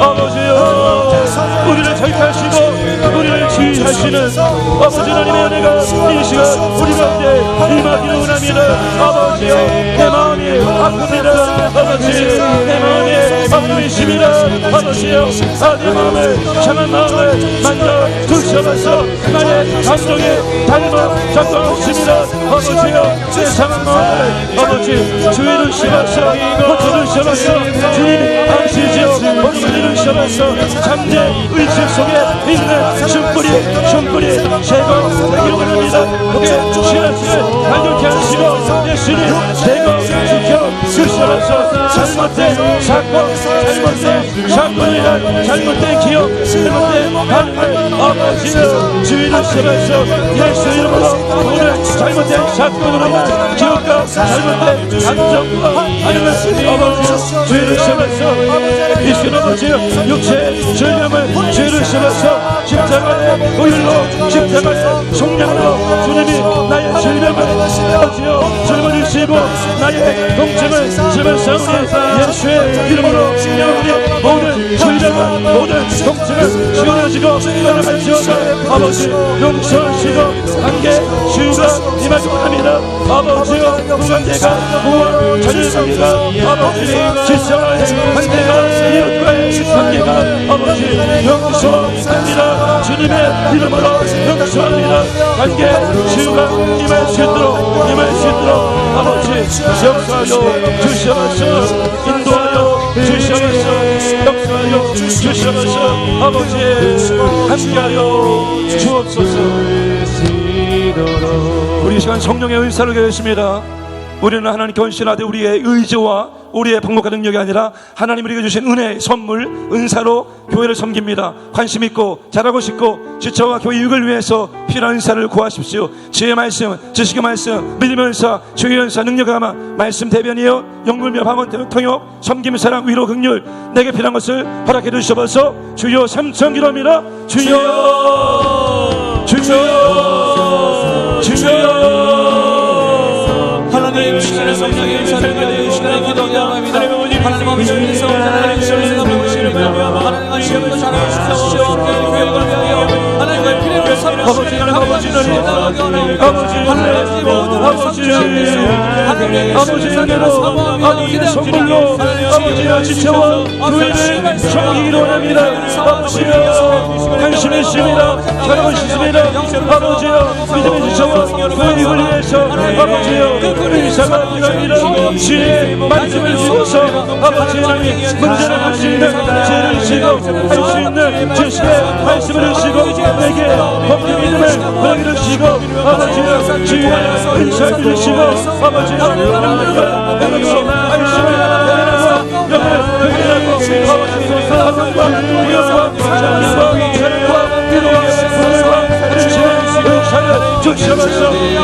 아버지여 우리를 절대하시고 우리를 지휘하시는 아버지 하나님의 은혜가 이 시간 우리 가운데 임하기를 원합니다. 아버지여 내 마음이 아픕니다. 아버지 내 마음이 아프십니다. 아버지여 내 마음을 상한 마음을 만져 주셔서 나의 감정에 닮아 작동 없습니다. 아버지여 내 상한 마음을 아버지 주의를 씌워서 고쳐를 씌워서 주님 당시지요 어둠을 씌워서 잠재 의식 속에 있는 숨뿌리 제거되기를 원합니다. 그게 신앙심을 간절케 하시고 예수님 제거시켜 주셔서 잘못된 사건 사건이란 잘못된 기억 잘못된 반응을 아버지는 주의를 씌워서 예수 이름으로 오늘 잘못된 사건으로 인한 기억과 잘못된 감정과 반응을 아버지는 주의를 씌워서 예수 아버지요 육체의 질병을 주의를 씌워서 십자가의 오일로 십자가의 속량으로 주님이 나의 질병을 아버지요 젊어지시고 나의 통증을 집어싸우니 예수의 이름으로 여러분이 모든 질병을 모든 통증을 치유하시고 떠나가시옵소서. 아버지 용서하시고 관계 치유가 임하기 원합니다. 아버지요 관계가 무한 자유합니다. 아버지 질서와의 관계가 이웃과의 관계가 아버지 용서합니다. 주님의 이름으로 용서합니다. 관계 치유가 임할 수 있도록 아버지 역사하여 주시옵소서. 인도하여 주시옵소서. 역사하여 주시옵소서. 아버지 함께하여 주옵소서. 우리 이 시간 성령의 은사를 기도했습니다. 우리는 하나님 견신하되 우리의 의지와 우리의 방법과 능력이 아니라 하나님 우리에게 주신 은혜, 선물, 은사로 교회를 섬깁니다. 관심 있고 잘하고 싶고 지체와 교회 유익을 위해서 필요한 은사를 구하십시오. 지혜의 말씀, 지식의 말씀, 믿음의 은사, 주의 은사, 능력의 가마, 말씀 대변이요 영물며 방언 통역, 섬김, 사랑, 위로, 긍휼 내게 필요한 것을 허락해 주시옵소서. 주여 삼천 기도합니다. 주여 하나님 주시는 성령의 은사를 받으시는 기도합니다. 하나님 아버지 하나님 아버지 아버지에게로 아버지의 선물로 아버지의 지체와 교회를 섬기기를 원합니다. 아버지여 당신의 심이라 사랑을 씻습니다. 아버지여 믿음의 지체와 교회를 위해서 아버지여 의사가 필요합니다. 지혜의 말씀을 주셔서 아버지 하나님 문제를 할 수 있는 지혜를 주시고 할 수 있는 지식의 말씀을 주시고 내게 법의 믿음을 허락해 주시고 아버지여 지혜의 의사를 주시고 아버지여 능력과 말씀을 내려서 영을 회개하고 아버지의 사랑과 위협과 자비와 사랑과 위로와 분노와 주시는 의사를 주시면서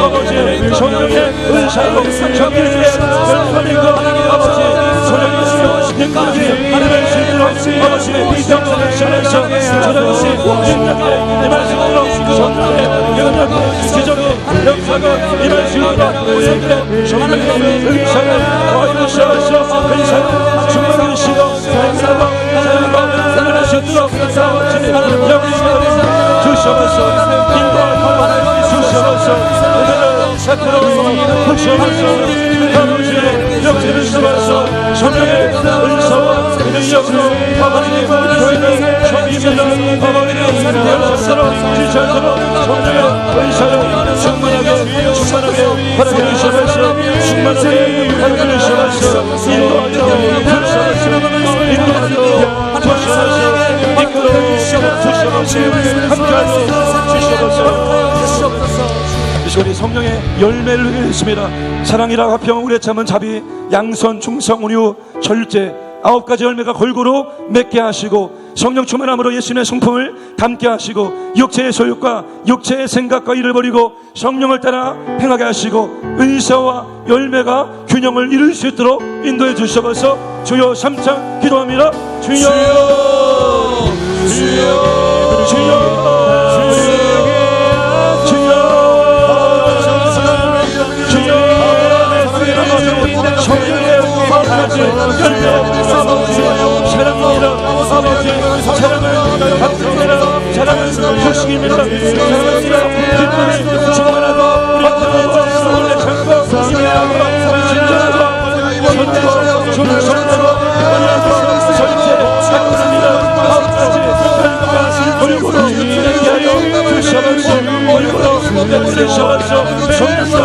아버지의 성령의 의사로 정의의 열선이고 아버지의 소령이시여 능력이 하늘의 신으로 아버지의 이정을 시작해서 저녁시 능력의 이 말씀으로 성령의 능력이 기적의 역사가 임할 수 있도록 우리에게 성령의 의사를 더해주셔서 의사를 충만하시고 사랑하고 사랑할 수 있도록 아버지의 영을 주셔서 인도하고 주셔서 은혜를 사랑으로 주셔서 아버지의 역사를 주셔서 성령의 은사와 능력으로 아버지의 교회를 섬깁니다. 아버지의 열사로 지체하도록 성령의 은사를 충만하게 허락해 주셔서 충만하게 허락해 주셔서 인도하여 주셔서 이끌어 주셔서 함께하여 주셔서 우리 성령의 열매를 위했습니다. 사랑이라 화평 우레 참은 자비 양선 충성 온유 절제 9가지 열매가 골고루 맺게 하시고 성령 충만함으로 예수님의 성품을 담게 하시고 육체의 소욕과 육체의 생각과 일을 버리고 성령을 따라 행하게 하시고 의사와 열매가 균형을 이룰 수 있도록 인도해 주셔서 주여 3창 기도합니다. 주여 주여 주여 성령의 아버지 사랑입니다. 아버지 사랑을 받습니다. 사랑을 주식입니다. 사랑입니다. 기쁨이 충만하고 완전하고 원래 참고 진정하고 진정하고 존중하고 전체 사랑합니다. 아버지 골고루 내게 하여 주셔서 골고루 주셔서 성령과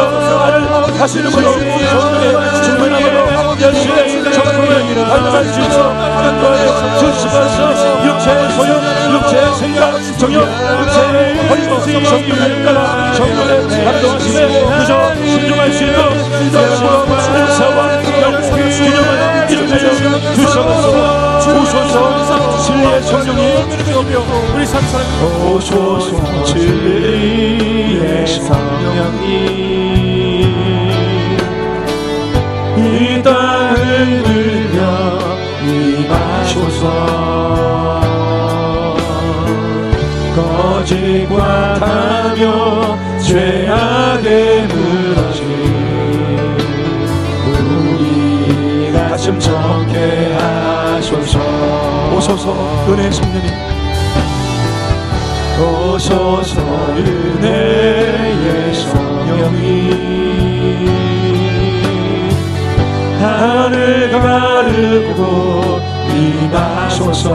나를 다스리는 걸로 성령의 충만함으로 예수의 정품을 받아갈 수 있어 인도하여 주시면서 육체의 소용, 육체의 생각, 정욕, 육체의 허리도 성령을 따라 성령의 감동하심에 그저 순종할 수 있도록 은사와 균형을 이루어져 주셔서 오소서 진리의 성령이 우리 삼사람 오소서 진리의 성령이 이 땅을 들려 임하소서 거짓과 타며 죄악에 무너진 우리 가슴 젖게 하소서 오소서 은혜의 성령님 오소서 은혜의 성령이 하늘 가르고 임하소서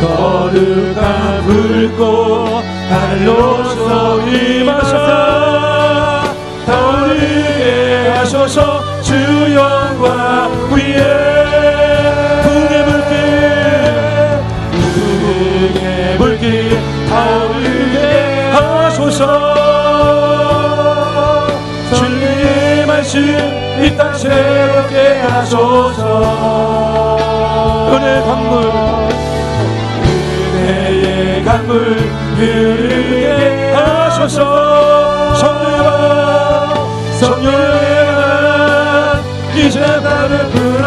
거룩한 불꽃 달로서 임하사 타오르게 하소서 주 영광 위에 풍의 불길 타오르게 하소서 주님의 말씀 이 땅 새롭게 하소서 은혜의 강물 은혜의 강물 흐르게 하소서 성령의 이제 나를 불러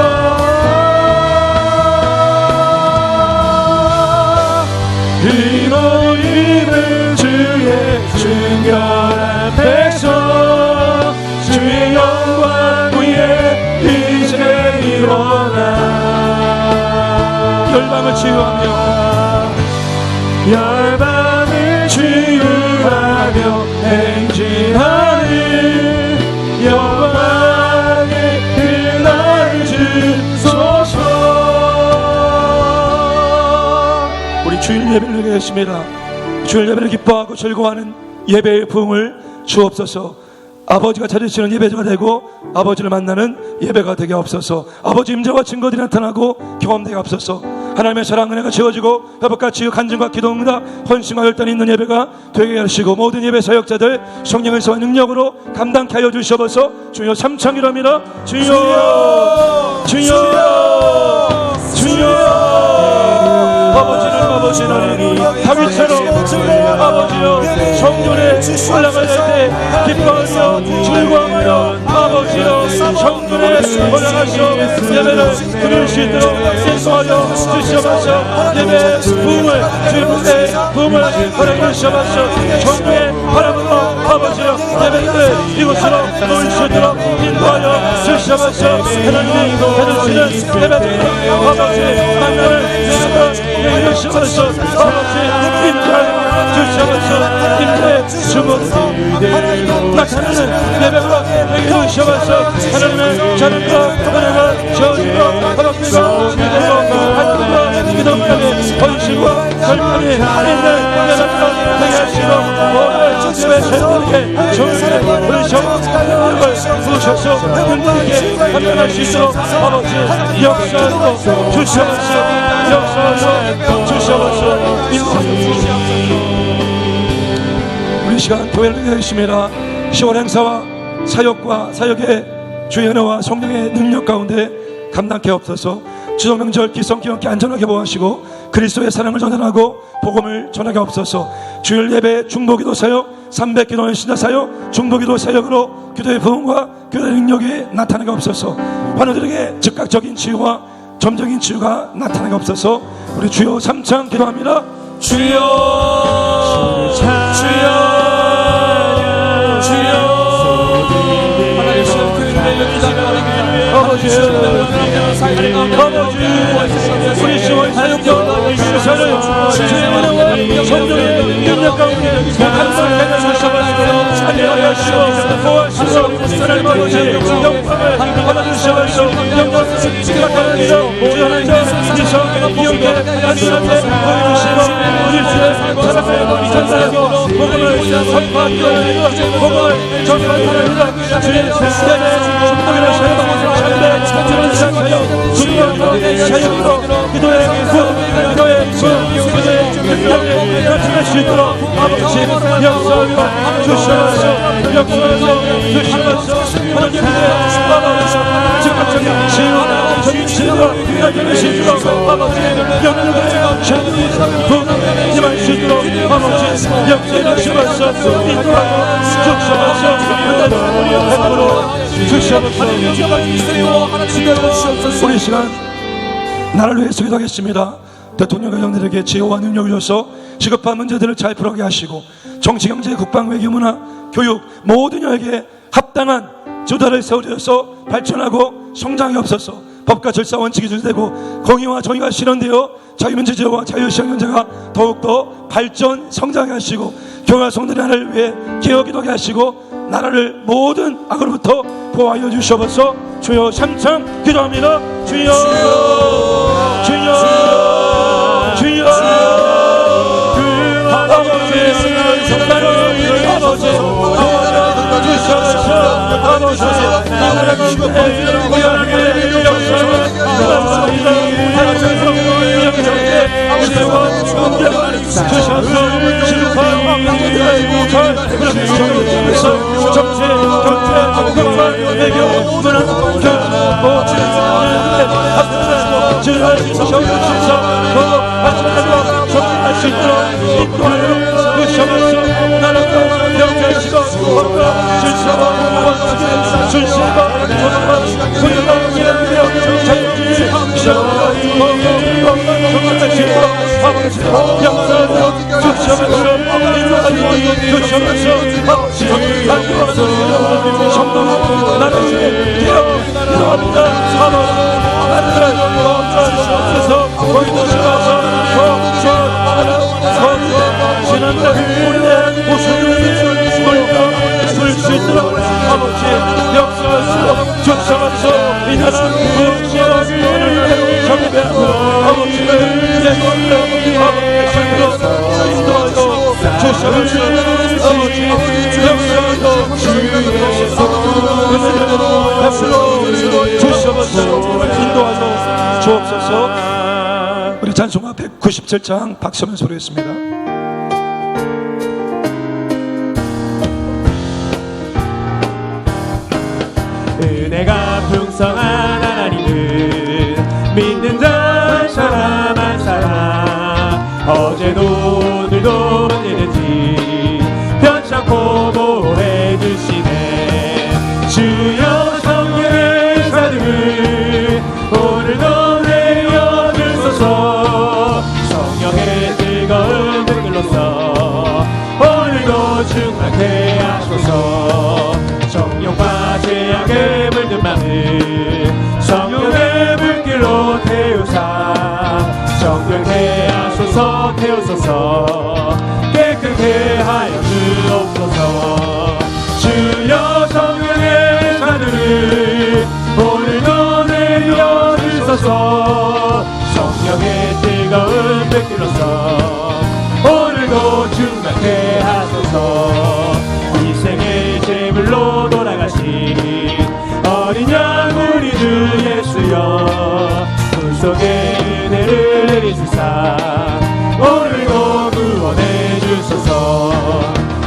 이 모임은 주의 순결한 백성 주의 영광 위에 이제 일어나 열방을 치유하며 열방을 치유하며 행진하는 영광의 그날 주소서. 우리 주일 예배를 드리겠습니다. 주일 예배를 기뻐하고 즐거워하는 예배의 부흥을 주옵소서. 아버지가 찾으시는 예배자가 되고 아버지를 만나는 예배가 되게 없어서 아버지 임재와 증거들이 나타나고 경험되게 없어서 하나님의 사랑 은혜가 채워지고 회복과 치유 간증과 기도 응답 헌신과 열단이 있는 예배가 되게 하시고 모든 예배 사역자들 성령의 서와 능력으로 감당케 하여 주시옵소서. 주여 삼창이랍니다. 주여 주여 주여 아버지는 하나님 다윗처럼 아버지여 성전에 올라갈 때 기뻐하며 즐거워하며 아버지여 성전에 올라가서 예배를 드릴 수 있도록 인도하여 주시옵소서. 예배 부흥을 주님의 부흥을 허락해 주시옵소서. 성령의 바람으로 아버지여 예배를 이곳으로 모일 수 있도록 인도하여 주시옵소서. 하나님이 해주시는 예배들 아버지 만나는 예배들 주시옵소서. 아버지 임재하여 주시옵소서. 임재 주문을 나타나는 예배가 되게 주시옵소서. 하나님의 자녀들과 은혜가 저주로 허락되고 주님께서 하나님과 기도문에 헌신과 결단이 있는 예배가 되게 하시고 모든 예배 세력에게 정의를 부르셔 부으셔서 흔들게 감당할 수 있도록 아버지 역사하고 주시옵소서. 역사하고 주시옵소서. 우리 시간 교회를 위해 있습니다. 10월 행사와 사역과 사역의 주의 은혜와 성령의 능력 가운데 감당케 없어서 주정명절 기성기형께 안전하게 보호하시고 그리스도의 사랑을 전하고 복음을 전하게 없어서 주일 예배 중보기도 사역 300기도 신자 사역 중보기도 사역으로 기도의 부흥과 기도의 능력이 나타나게 없어서 환우들에게 즉각적인 치유와 점적인 치유가 나타나게 없어서 우리 주여 삼창 기도합니다. 주여 주여 주여 아버지 우리 시원 사역자와 사를 주의 은혜와 성령의 능력 가운데 감사하게 하시옵소서. 안녕하여 하시고 보호하시고 하나님 아버지 영광을 받아주시옵소서. 영광을 지각하옵니다. 모든 자 이성의 이용에 안전하게 보여주시고 일주일에 사랑하여 전사하고 복음을 선포하기로 하시고 복음을 전파하리라. 주의 예배 중보기를 사용하고 참대 전지를 사용하여 중보기로 사용으로 기도의 구 기도의 기도의 능력에 나타날 수 있도록 아버지 역사하여 주시옵소서. 역사하여 주시옵소서. 하나님의 아버지 즉각적인 치유와 전치유가 나타날 수 있도록 아버지 영역을 전부 부흥 임할 수 있도록 아버지 역사해 주시옵소서. 인도하여 주시옵소서. 하나님 베풀어 주시옵소서. 우리 시간 나를 위해서 기도하겠습니다. 대통령 가정들에게 지혜와 능력을 줘서 시급한 문제들을 잘 풀어가게 하시고 정치, 경제, 국방, 외교, 문화, 교육 모든 여에게 합당한 주도를 세워주셔서 발전하고 성장이 없어서 법과 절차 원칙이 준수되고 공의와 정의가 실현되어 자유민주주의와 자유시장 경제가 더욱더 발전 성장하게 하시고 교회와 성도의 하나를 위해 기억기도하게 하시고 나라를 모든 악으로부터 보호하여 주시옵소서. 주여 삼창 기도합니다. 주여 주여 주여 아버지 나를 위해 아버지 주시옵소서. 아버지 나라를 위해 하나님의 역사를 정치, 경제, 국방, 외교, 문화, 교육, 모든 합당한 지혜를 주시옵소서. 발전하고 성장할 수 있도록 인도하여 주시옵소서. 나라가 영원하시고 법과 질서와 원칙을 준수하고 법과 권위와 기능력 자유주의 시험과 성장할 수 있도록 아버지 역사하여 주시옵소서. 인도하여 주시옵소서. 아버지 인도하여 성도는 나를 위해 기도합니다. 아버지 나를 주시옵소서. 지난날 우리의 웃음을 쓸수 있도록 아버지 역사하시고 주셔서 이 나라 문제를 경배하고 아버지를 예수를 아버지로 인도하여 주셔서 아버지 역사하여 은혜를 베풀어 주셔서 인도하여 주옵소서. 우리 찬송가 197장 박수 한번 소리했습니다. 은혜가 풍성한 하나님은 믿는 자 사람 한 사람 어제도 오늘도 언제든지 변찮고 보호해 주시네. 주여 성령의 사랑을 오늘도 내려 주소서. 성령의 뜨거운 불길로서 오늘도 충만케 하소서. 정욕과 죄악에 물든 마음을 성령의 불길로 태우사 정결케 하소서. 태우소서. 깨끗게 하여 주옵소서. 주여 성령의 하늘을 오늘도 내려 주소서. 성령의 뜨거운 불길로서 오늘도 충만케 하소서. 이 생의 제물로 돌아가신 어린 양 우리 주 예수여 불속의 은혜를 내리주사 오늘도 구원해 주소서.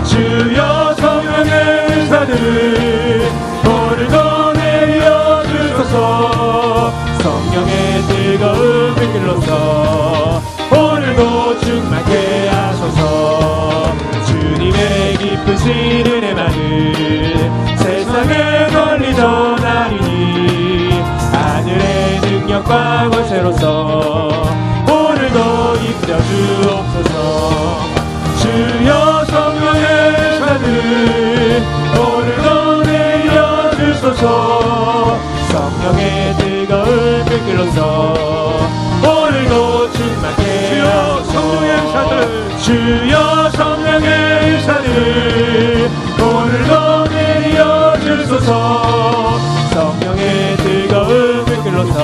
주여 성령의 사들을 오늘도 내려 주소서. 성령의 뜨거운 불길로서 오늘도 충만케 하소서. 주님의 깊으신 은혜만을 세상에 널리 전하리니 하늘의 능력과 권세로서 오늘도 입혀 주옵소서. 주여 성령의 하늘을 오늘도 내려 주소서. 성령의 뜨거운 불길로서 오늘도 충만케 하소서. 주여 성령의 산을 오늘도 내려 주소서. 성령의 뜨거운 불길로서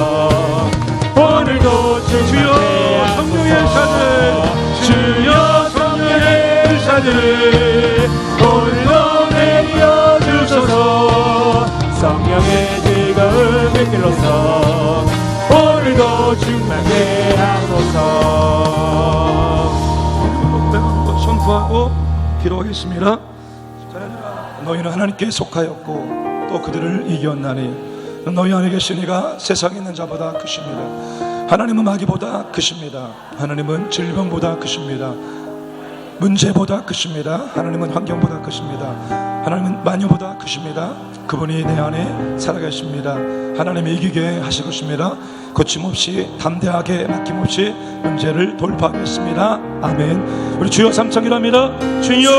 오늘도 충만케 하소서. 주여 성령의 산을 오늘도 내려 주소서. 성령의 뜨거운 불길로서 오늘도 충만케 하소서. 선포하고 기도하겠습니다. 너희는 하나님께 속하였고 또 그들을 이겼나니 너희 안에 계신 이가 세상에 있는 자보다 크십니다. 하나님은 마귀보다 크십니다. 하나님은 질병보다 크십니다. 문제보다 크십니다. 하나님은 환경보다 크십니다. 하나님은 마녀보다 크십니다. 그분이 내 안에 살아계십니다. 하나님이 이기게 하실 것입니다. 거침없이 담대하게 막힘없이 문제를 돌파하겠습니다. 아멘. 우리 주여 삼창이랍니다. 주여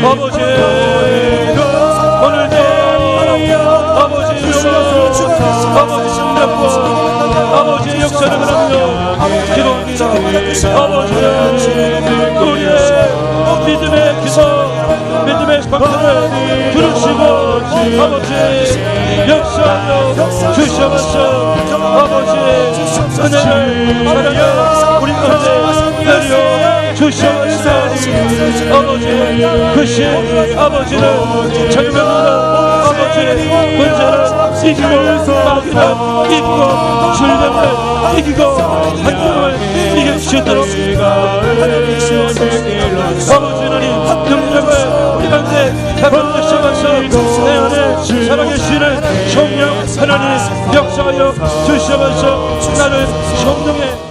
아버지 오늘도 아버지 아버지 승리하고 아버지 역사를 하며 기도합니다. 아버지 우리의 믿음의 기도 믿음의 박수를 들으시고 아버지 역사하여 주셔서 아버지 은혜를 사랑하여 우리 가운데 내려 주셔서 아버지 크신 아버지를 찬양합니다. 아버지 문제를 이기고 마귀를 이기고 질병을 이기고 환경을 이길 수 있도록 아버지 하나님 능력을 우리 가운데 베풀어주셔서 내 안에 살아계시는 성령 하나님 역사하여 주셔서 나를 성령의